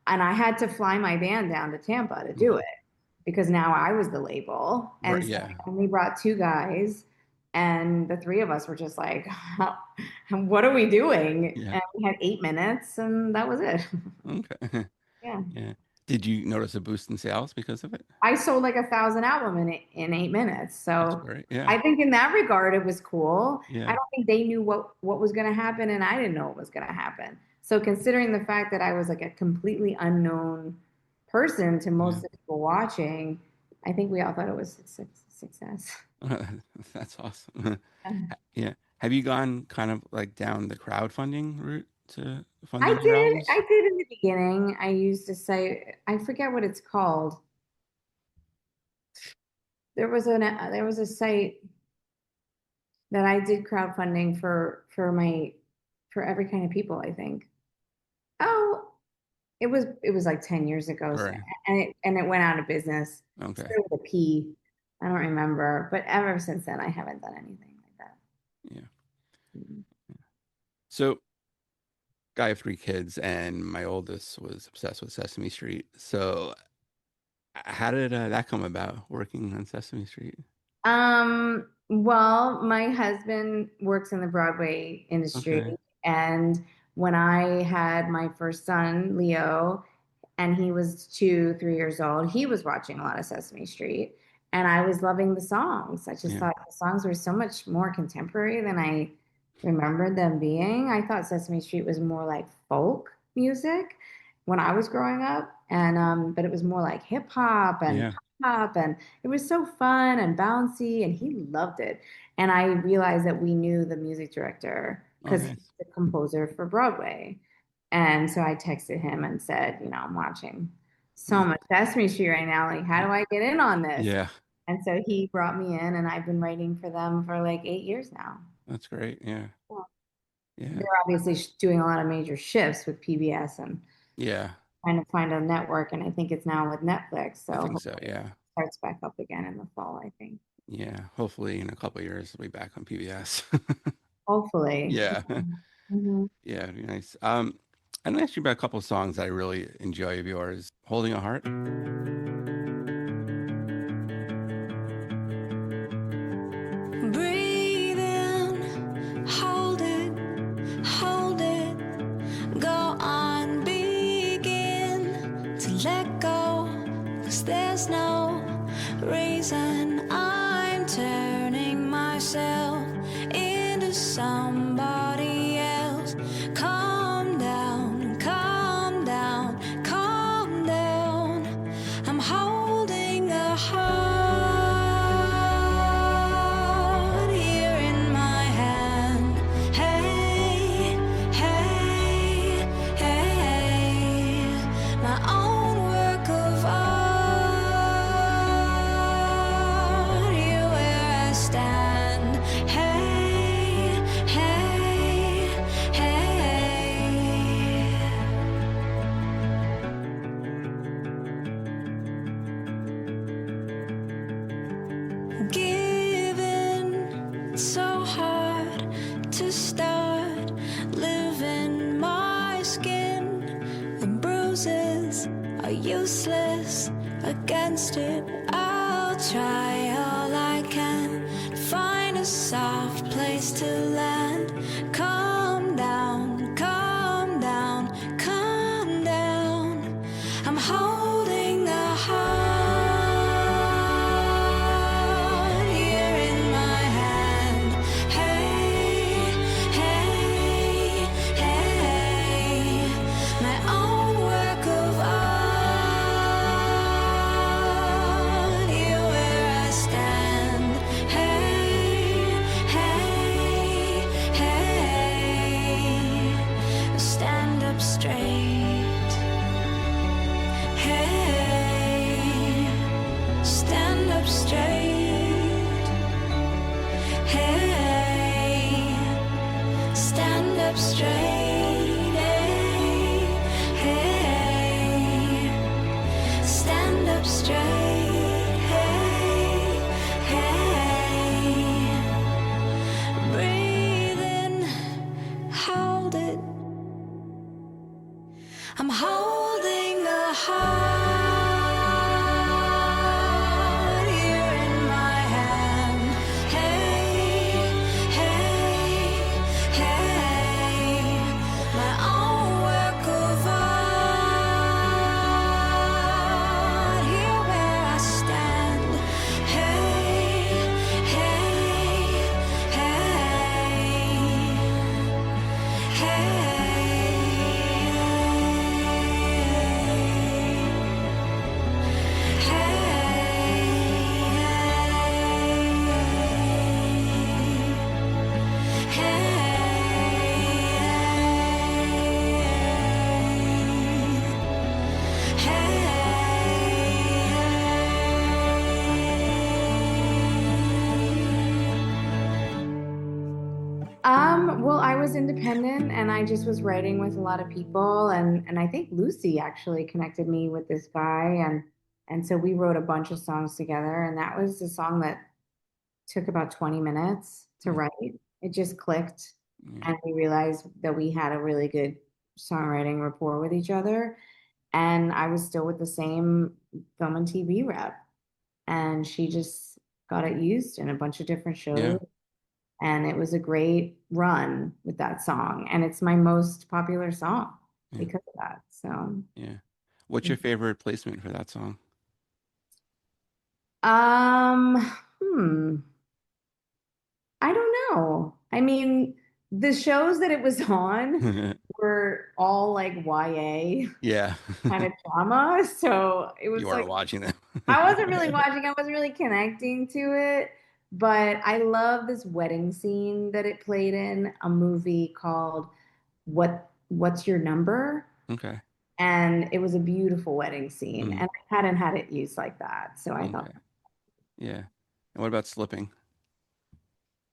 and I had to fly my band down to Tampa to do it because now I was the label. And so I only brought 2 guys, and the 3 of us were just like, what are we doing? Yeah. And we had 8 minutes, and that was it. Okay. Yeah. Yeah. Did you notice a boost in sales because of it? I sold like 1,000 albums in 8 minutes. That's So great. Yeah. I think in that regard, it was cool. Yeah. I don't think they knew what was going to happen, and I didn't know what was going to happen. So considering the fact that I was like a completely unknown person to most of the people watching, I think we all thought it was a success. That's awesome. Yeah. Have you gone kind of like down the crowdfunding route to fund your albums? I did in the beginning. I used to say, I forget what it's called. There was a site that I did crowdfunding for every kind of people, I think. Oh, it was like 10 years ago. Right. And it went out of business. Okay. Started with a P. I don't remember, but ever since then I haven't done anything like that. Yeah. So I have 3 kids, and my oldest was obsessed with Sesame Street. So how did that come about, working on Sesame Street? Well, my husband works in the Broadway industry, and when I had my first son, Leo, and he was 2, 3 years old, he was watching a lot of Sesame Street, and I was loving the songs. I just thought the songs were so much more contemporary than I remembered them being. I thought Sesame Street was more like folk music when I was growing up, and but it was more like hip hop and pop, and it was so fun and bouncy, and he loved it. And I realized that we knew the music director because he's the composer for Broadway. And so I texted him and said, I'm watching so much Sesame Street right now. Like, how do I get in on this? Yeah. And so he brought me in, and I've been writing for them for like 8 years now. That's great. Yeah. Yeah. They're obviously doing a lot of major shifts with PBS and trying to find a network. And I think it's now with Netflix. So I think so. Yeah. It starts back up again in the fall, I think. Yeah. Hopefully in a couple of years we'll be back on PBS. Hopefully. Yeah. Mm-hmm. Yeah. It'd be nice. I'm going to ask you about a couple of songs that I really enjoy of yours. Holding a Heart. Breathe in, hold it, go on, begin to let go, 'cause there's no reason I'm turning myself into somebody else. Calm down, calm down, calm down. I'm holding a heart here in my hand. Hey, hey, hey, my own work of art, here where I stand. Hey, hey, hey. Giving, so hard to start living. My skin, the bruises are useless against it. I'll try all I can to find a soft place to land. Calm down, calm down, calm down. I'm holding a heart here in my hand. Hey, hey, hey, my own work of art, here where I Well, I was independent and I just was writing with a lot of people and I think Lucy actually connected me with this guy and so we wrote a bunch of songs together and that was a song that took about 20 minutes to write. It just clicked and we realized that we had a really good songwriting rapport with each other. And I was still with the same film and TV rep and she just got it used in a bunch of different shows. Yeah. And it was a great run with that song. And it's my most popular song because of that. So, yeah. What's your favorite placement for that song? I don't know. I mean, the shows that it was on were all like YA Yeah. kind of drama. So it was You like weren't watching them. I wasn't really watching, I wasn't really connecting to it. But I love this wedding scene that it played in a movie called What's Your Number? Okay. And it was a beautiful wedding scene. And I hadn't had it used like that. So I thought. Yeah. And what about Slipping?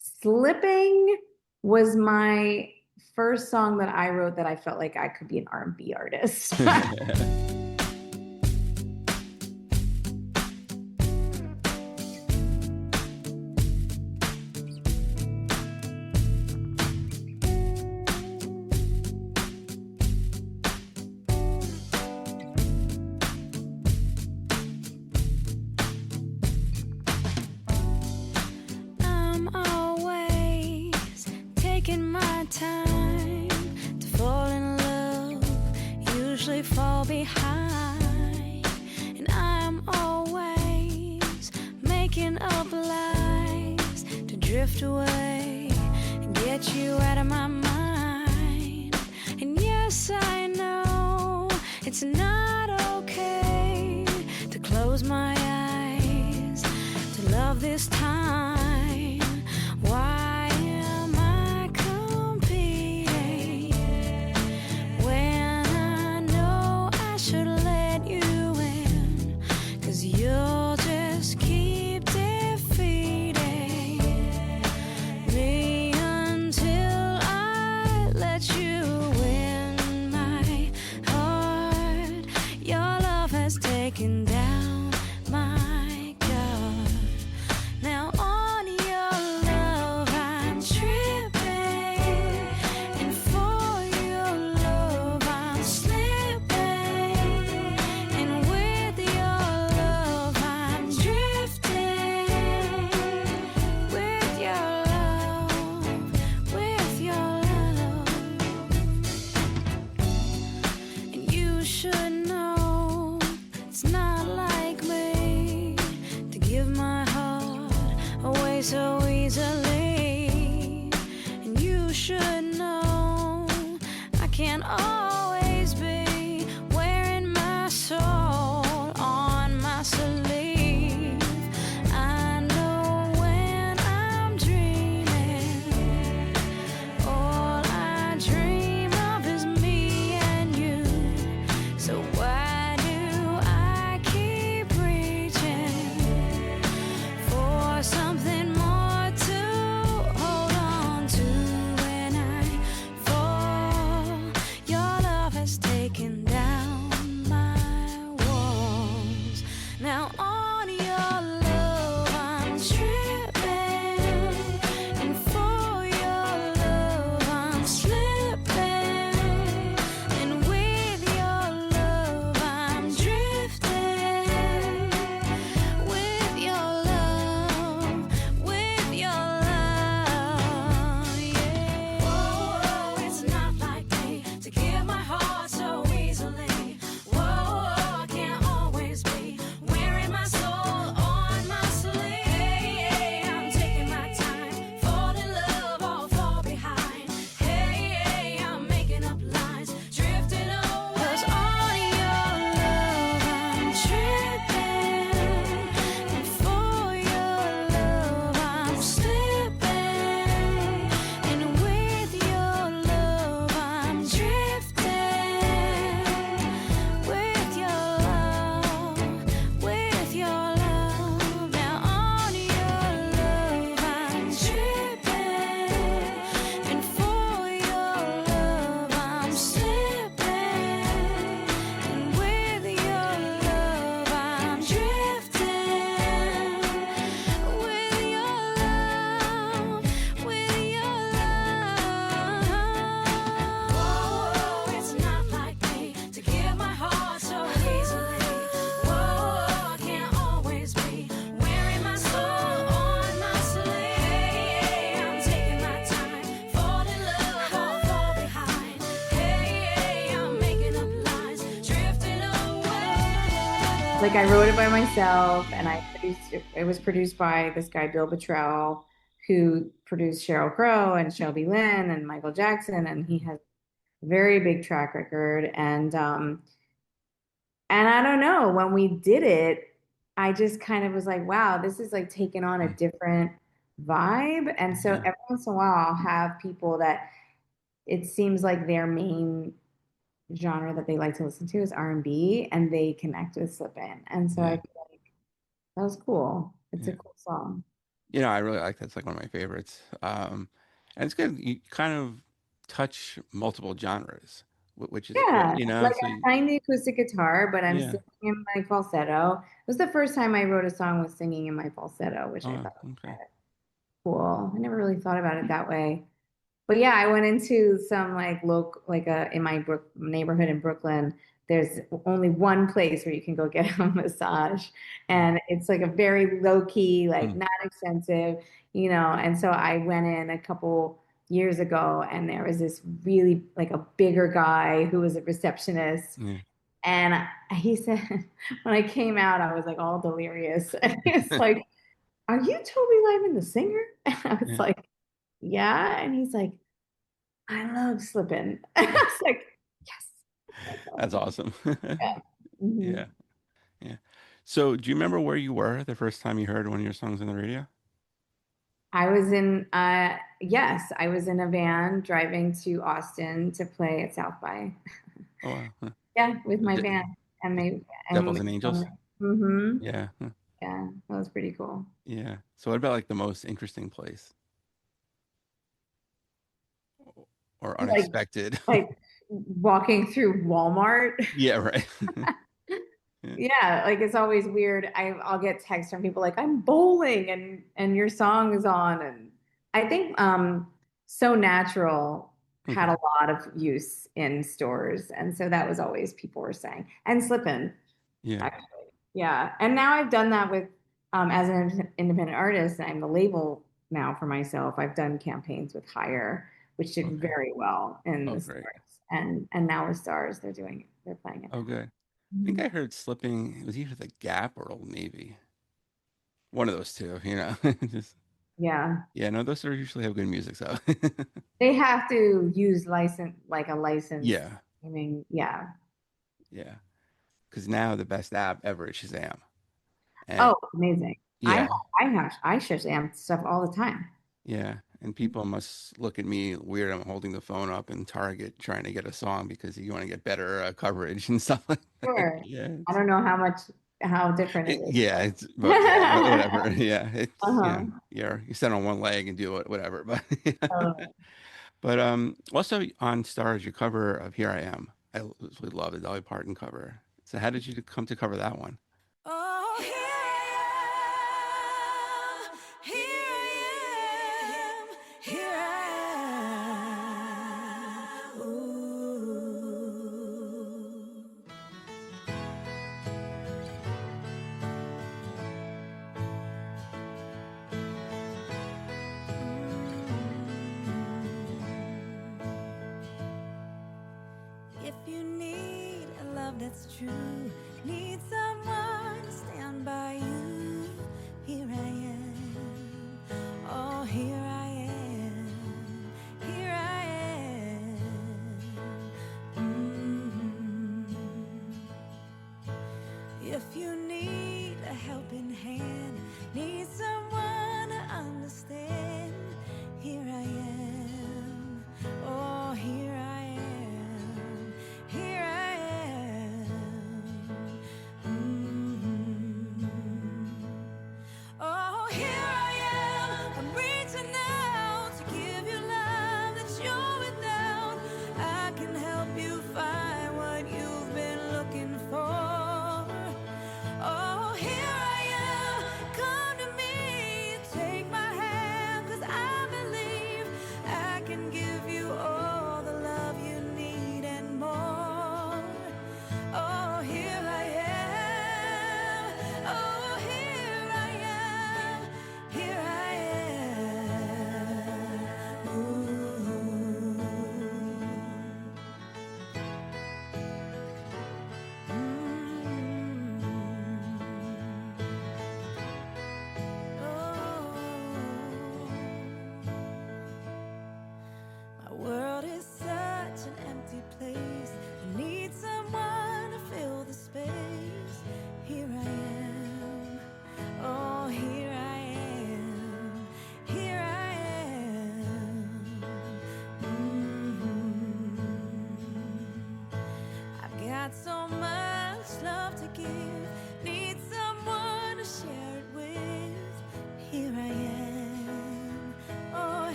Slipping was my first song that I wrote that I felt like I could be an R&B artist. Fall behind, and I'm always making up lies to drift away and get you out of my mind. And yes, I know it's not okay to close my eyes to love this time. Why? You'll just keep defeating me until I let you win my heart. Your love has taken down my guard. Now on your love I'm tripping, and for your love I'm slipping, and with your so easily, and you should know I can't always be wearing my soul on my sleeve. I know when I'm dreaming, all I dream of is me and you. So why do I keep reaching for something more to hold on to when I fall? Your love like I wrote it by myself, and I produced it. It was produced by this guy, Bill Bottrell, who produced Sheryl Crow and Shelby Lynne and Michael Jackson, and he has a very big track record. And I don't know, when we did it, I just kind of was like, wow, this is like taking on a different vibe. And so every once in a while, I'll have people that it seems like their main genre that they like to listen to is R&B, and they connect with Slip In. And so I feel like that was cool. It's a cool song. You know, I really like that. It's like one of my favorites. And it's good. You kind of touch multiple genres, which is great, Yeah, you know? like So, I'm playing the acoustic guitar, but I'm yeah. singing in my falsetto. It was the first time I wrote a song with singing in my falsetto, which I Oh, thought was okay. kind of cool. I never really thought about it that way. But yeah, I went into some like local, like in my neighborhood in Brooklyn. There's only one place where you can go get a massage, and it's like a very low key, like Hmm. not expensive, you know. And so I went in a couple years ago, and there was this really like a bigger guy who was a receptionist, Yeah. and he said, when I came out, I was like all delirious. And he was like, "Are you Toby Lightman, the singer?" And I was Yeah. like, "Yeah." And he's like, "I love slipping." I was like, "Yes." That's That's awesome. awesome. Yeah. hmm Yeah. Yeah. So, do you remember where you were the first time you heard one of your songs on the radio? Yes, I was in a van driving to Austin to play at South by. Oh, wow. Huh. Yeah, with my De- band. And they, and Devils and Angels? Yeah. Huh. yeah, that was pretty cool. Yeah. So, what about like the most interesting place or Like, unexpected? like walking through Walmart. Yeah, right. Yeah. Yeah, like it's always weird. I'll get texts from people like I'm bowling and your song is on, and I think So Natural had Okay. a lot of use in stores, and so that was always people were saying, and Slippin', Yeah. actually. Yeah. And now I've done that with as an independent artist, and I'm the label now for myself. I've done campaigns with Hire, which did Okay. very well in Oh, the great. stores. And now with Stars, they're playing it Oh, now. good. I think Mhm. I heard Slipping. It was either the Gap or Old Navy. One of those two, you know. Just Yeah. yeah, no, those are usually have good music, so They have to use a license. yeah, I mean, yeah. yeah. Because now the best app ever is Shazam, and Oh, amazing. I yeah, I Shazam stuff all the time. yeah, and people must look at me weird. I'm holding the phone up in Target trying to get a song because you want to get better coverage and stuff like that. Sure. Yeah, I don't know how different it is, yeah, it's but yeah, whatever. but Yeah, it's uh-huh. you stand on one leg and do it, whatever. But Oh. but also on Stars, your cover of Here I Am. I absolutely love the Dolly Parton cover. So how did you come to cover that one? Oh, here I am. Ooh. If you need a love that's true, need someone to stand by you, here I am. Oh, here I am. Here I am. If you need a helping hand, need someone to understand, here I am. Oh, here I am. Here I am.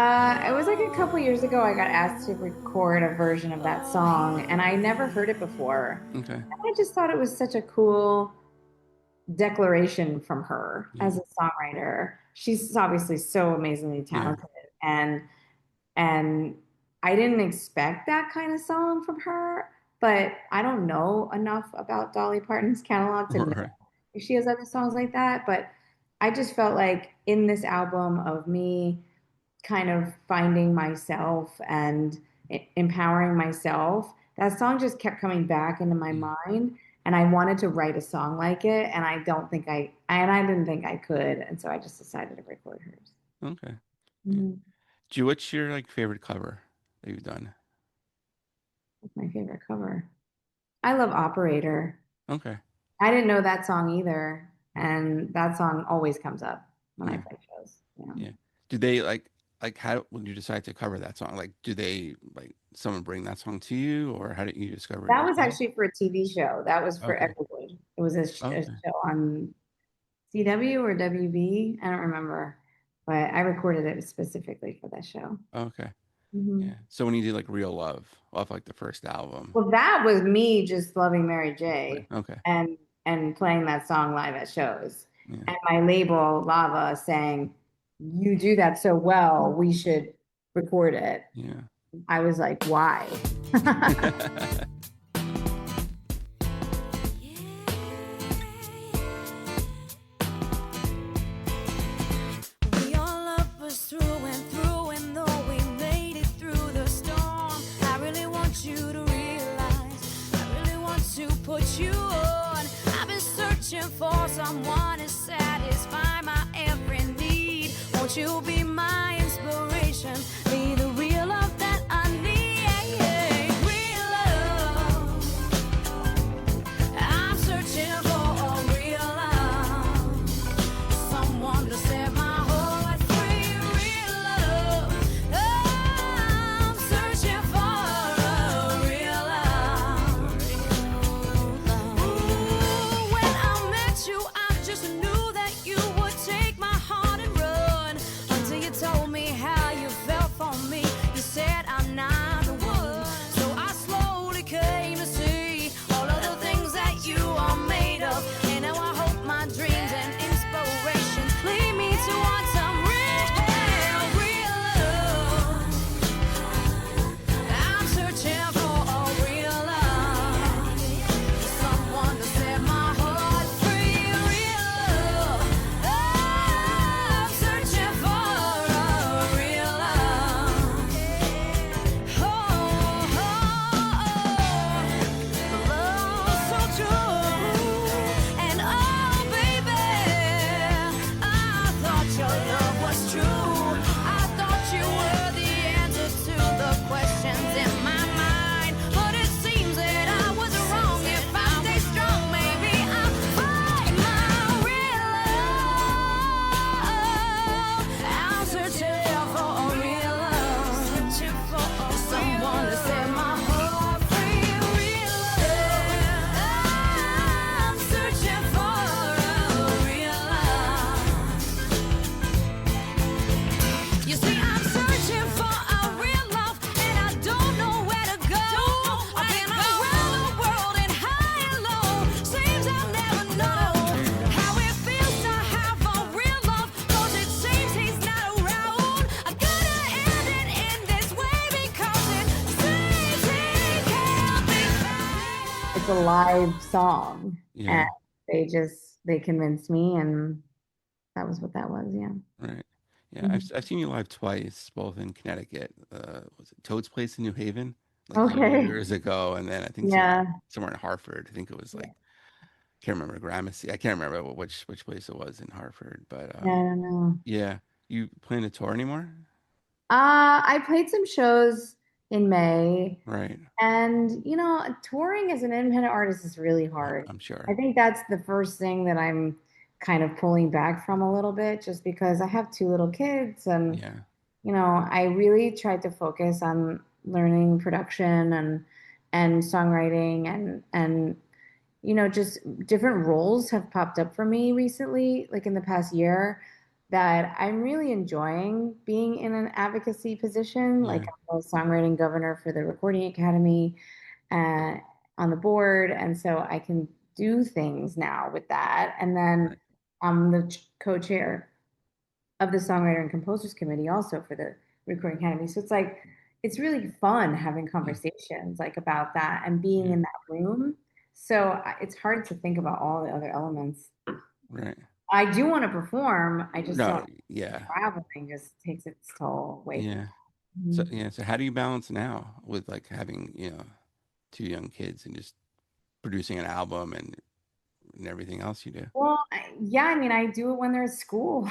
It was like a couple years ago. I got asked to record a version of that song, and I never heard it before. Okay. I just thought it was such a cool declaration from her Yeah. as a songwriter. She's obviously so amazingly talented, and and I didn't expect that kind of song from her, but I don't know enough about Dolly Parton's catalog to know Right. if she has other songs like that. But I just felt like in this album of me kind of finding myself and empowering myself, that song just kept coming back into my Yeah. mind. And I wanted to write a song like it, and I didn't think I could, and so I just decided to record hers. Okay. Yeah. Mhm. What's your like favorite cover that you've done? That's my favorite cover. I love Operator. Okay. I didn't know that song either, and that song always comes up when I Yeah. play shows. Yeah. Yeah. Do they like how when you decide to cover that song? Like, do they like someone bring that song to you, or how did you discover it That was yourself? actually for a TV show. That was for Okay. Everwood. It was a Okay. show on CW or WB. I don't remember, but I recorded it specifically for that show. Okay. Mhm. Yeah. So when you did like Real Love off like the first album. Well, that was me just loving Mary Right. J. Okay. and playing that song live at shows. Yeah. And my label, Lava, saying, "You do that so well, we should record it." Yeah. I was like, "Why?" We all love us through, and though we made it through the storm, I really want you to realize, I really want to put you on. I've been searching for someone to satisfy my every need. Won't you be my inspiration? Be the real love that I need. Real love. I'm searching for a real love. Someone to set my heart free. Real love. I'm searching for a real love. Ooh, when I met you, I just knew that you would take my heart and run. Until you told me how you felt for me. You said I'm not the one. So I slowly came to see all of the things that you are made of. And now I hope my dreams and inspirations lead me towards some real love. I'm searching for a real love. Someone to set my heart free. Real love. I'm searching for a real love. Love so true. And oh, baby, I thought your love was true. I thought you were the answer to the questions in my mind. But it seems that I was wrong. If I stay strong, maybe I'll find my real love. I'm searching for a real love. Searching for someone to set my heart free. Real love. I'm searching for a real love. You see, I'm searching for a real love, and I don't know where to go. I've been around the world and high and low. Seems I'll never know how it feels to have a real love, 'cause it seems he's not around. I gotta end it in this way because it seems he can't be found. It's a live song, Yeah. and they convinced me, and that was what that was. Yeah. Right. Yeah. Mhm. I've seen you live twice, both in Connecticut. Was it Toad's Place in New Haven? Like Okay. years ago, and then I think Yeah. somewhere in Hartford. I think it was like can't remember Gramercy. I can't remember which place it was in Hartford, but I don't know. yeah. You plan to tour anymore? I played some shows in May, Right. and touring as an independent artist is really hard. I'm I sure. think that's the first thing that I'm kind of pulling back from a little bit, just because I have two little kids, and Yeah. I really tried to focus on learning production and songwriting, and just different roles have popped up for me recently, like in the past year. that I'm really enjoying being in an advocacy position. Like Yeah. I'm a songwriting governor for the Recording Academy uh, on the board. And so I can do things now with that. And then Right. I'm the co-chair of the Songwriter and Composers Committee also for the Recording Academy. So it's like, it's really fun having Mm. conversations like about that and being Yeah. in that room. So it's hard to think about all the other elements. Right. I do want to perform. I just No. don't. Yeah. Traveling just takes its toll way too Yeah. So much. yeah. So how do you balance now with like having, you know, two young kids and just producing an album and everything else you do? Well, yeah, I mean, I do it when they're at school.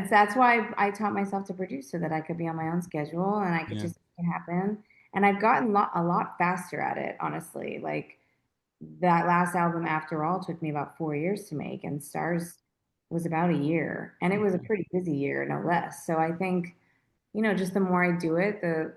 That's why I taught myself to produce so that I could be on my own schedule and I could Yeah. just make it happen. And I've gotten a lot faster at it, honestly. Like that last album, After All, took me about 4 years to make, and Stars was about a year, and it was a Okay. pretty busy year, no less. So I think, just the more I do it, the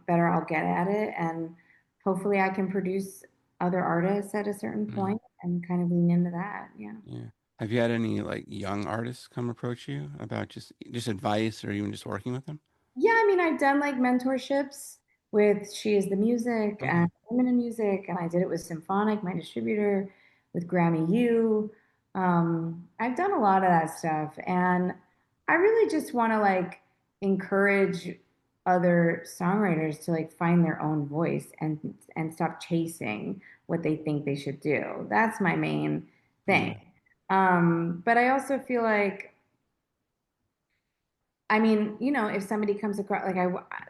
better I'll get at it, and hopefully I can produce other artists at a certain Yeah. point and kind of lean into that. Yeah. Yeah. Have you had any like young artists come approach you about just advice or even just working with them? Yeah, I mean, I've done like mentorships with She Is the Music Okay. and Women in Music, and I did it with Symphonic, my distributor, with Grammy U. I've done a lot of that stuff, and I really just want to like encourage other songwriters to like find their own voice and stop chasing what they think they should do. That's my main Yeah. thing. But I also feel like I mean, if somebody comes across, like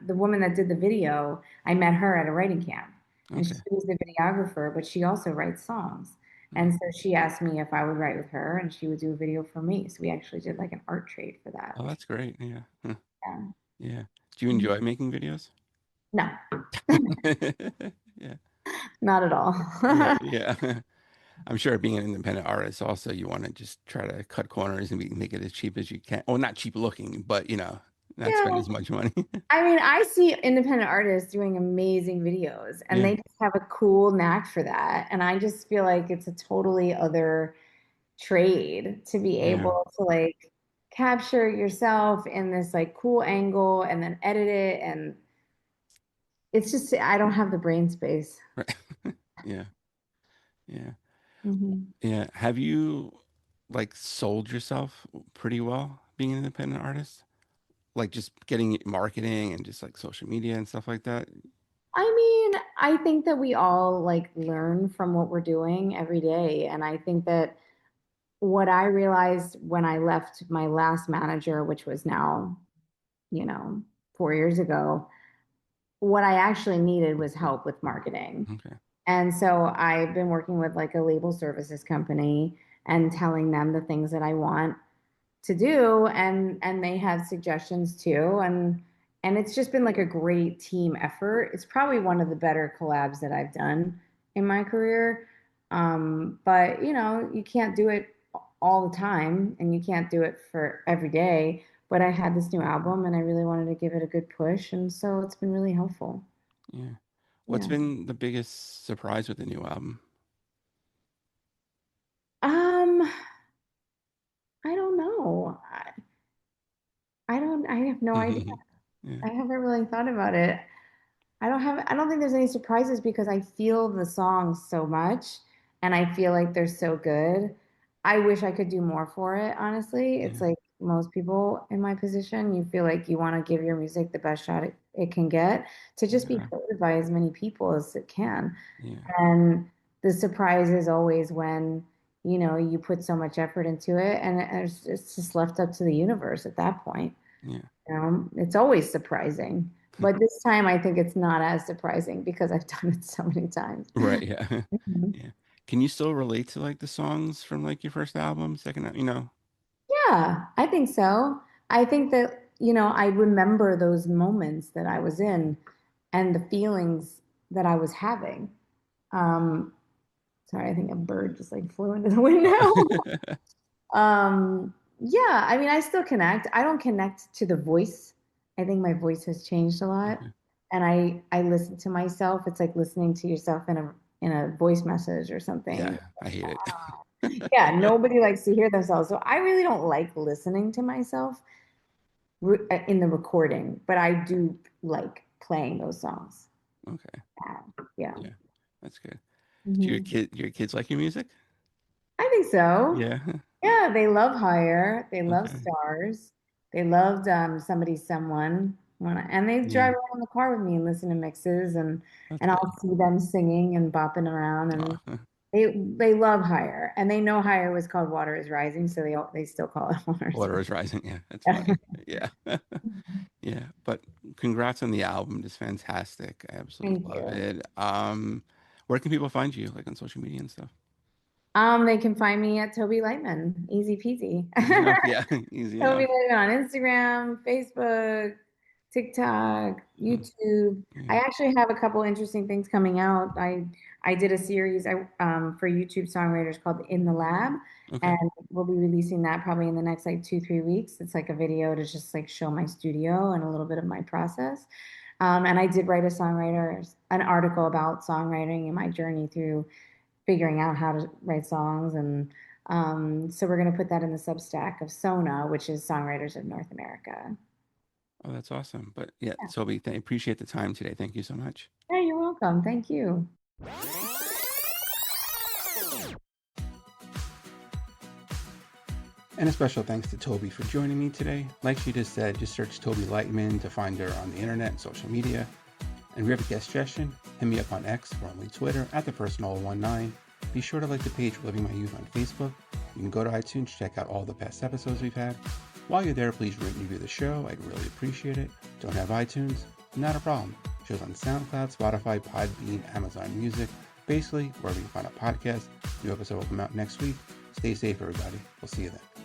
the woman that did the video, I met her at a writing camp, and she Okay. was the videographer, but she also writes songs. Mm. And so she asked me if I would write with her, and she would do a video for me. So we actually did like an art trade for that, Oh, which that's great. Yeah. Huh. yeah. Yeah. Do you enjoy making videos? No, Yeah. not at all. Yeah. Yeah. I'm sure being an independent artist also you want to just try to cut corners and make it as cheap as you can. Well, not cheap looking, but not spend Yeah. as much money. I mean, I see independent artists doing amazing videos and Yeah. they just have a cool knack for that. And I just feel like it's a totally other trade to be Yeah. able to like capture yourself in this like cool angle and then edit it. And it's just, I don't have the brain space. Right. Yeah. Yeah. Mhm. Yeah. Have you like sold yourself pretty well being an independent artist? Like just getting marketing and just like social media and stuff like that? I mean, I think that we all like learn from what we're doing every day. And I think that what I realized when I left my last manager, which was now, you know, 4 years ago, what I actually needed was help with marketing. Okay. And so I've been working with like a label services company and telling them the things that I want to do and they have suggestions too and it's just been like a great team effort. It's probably one of the better collabs that I've done in my career. But you can't do it all the time and you can't do it for every day. But I had this new album and I really wanted to give it a good push and so it's been really helpful. Yeah. What's Yeah. been the biggest surprise with the new album? Um, I don't know. I have no idea. Yeah. I haven't really thought about it. I don't think there's any surprises because I feel the songs so much and I feel like they're so good. I wish I could do more for it, honestly. It's Yeah. like most people in my position, you feel like you want to give your music the best shot it can get to just be Yeah. heard by as many people as it can. Yeah. And the surprise is always when, you put so much effort into it and it's just left up to the universe at that point. Yeah. It's always surprising, but this time I think it's not as surprising because I've done it so many times. Right. Yeah. Mhm. Yeah. Can you still relate to like the songs from like your first album, second? Yeah, I think so. I think that, I remember those moments that I was in and the feelings that I was having. Um, Sorry, I think a bird just like flew into the window. Yeah, I mean, I still connect. I don't connect to the voice. I think my voice has changed a lot. Okay. And I listen to myself. It's like listening to yourself in a voice message or Yeah, something. I hate it. Yeah, nobody likes to hear themselves. So I really don't like listening to myself in the recording, but I do like playing those songs. Okay. Yeah. Yeah. That's good. Do Mhm. your kids like your music? I think so. Yeah. Yeah, they love Higher. They love Okay. Stars. They loved Somebody's Someone. And they Yeah. drive around in the car with me and listen to mixes, That's and good. I'll see them singing and bopping around, and Aw. they love Higher, and they know Higher was called Water is Rising, so they still call it Water is Water is rising. Yeah, that's Rising. funny. Yeah. Yeah. But congrats on the album. It's fantastic. I absolutely Thank love you. it. Where can people find you, like on social media and stuff? They can find me at Toby Lightman. Easy peasy. Easy enough. Yeah. Easy Toby enough. Lightman on Instagram, Facebook, TikTok, Hmm. YouTube. I Yeah. actually have a couple interesting things coming out. I did a series for YouTube songwriters called In the Lab, Okay. and we'll be releasing that probably in the next like 2-3 weeks. It's like a video to just like show my studio and a little bit of my process. And I did write an article about songwriting and my journey through figuring out how to write songs. And so we're going to put that in the Substack of Sona, which is Songwriters of North America. Oh, that's awesome. But yeah, Yeah. Toby, I appreciate the time today. Thank you so much. Yeah, you're welcome. Thank you. And a special thanks to Toby for joining me today. Like she just said, just search Toby Lightman to find her on the internet and social media. And if you have a guest suggestion, hit me up on X, formerly Twitter, at @thepersonal19. Be sure to like the page Living My Youth on Facebook. You can go to iTunes to check out all the past episodes we've had. While you're there, please rate and review the show. I'd really appreciate it. Don't have iTunes? Not a problem. Show's on SoundCloud, Spotify, Podbean, Amazon Music, basically wherever you find a podcast. New episode will come out next week. Stay safe, everybody. We'll see you then.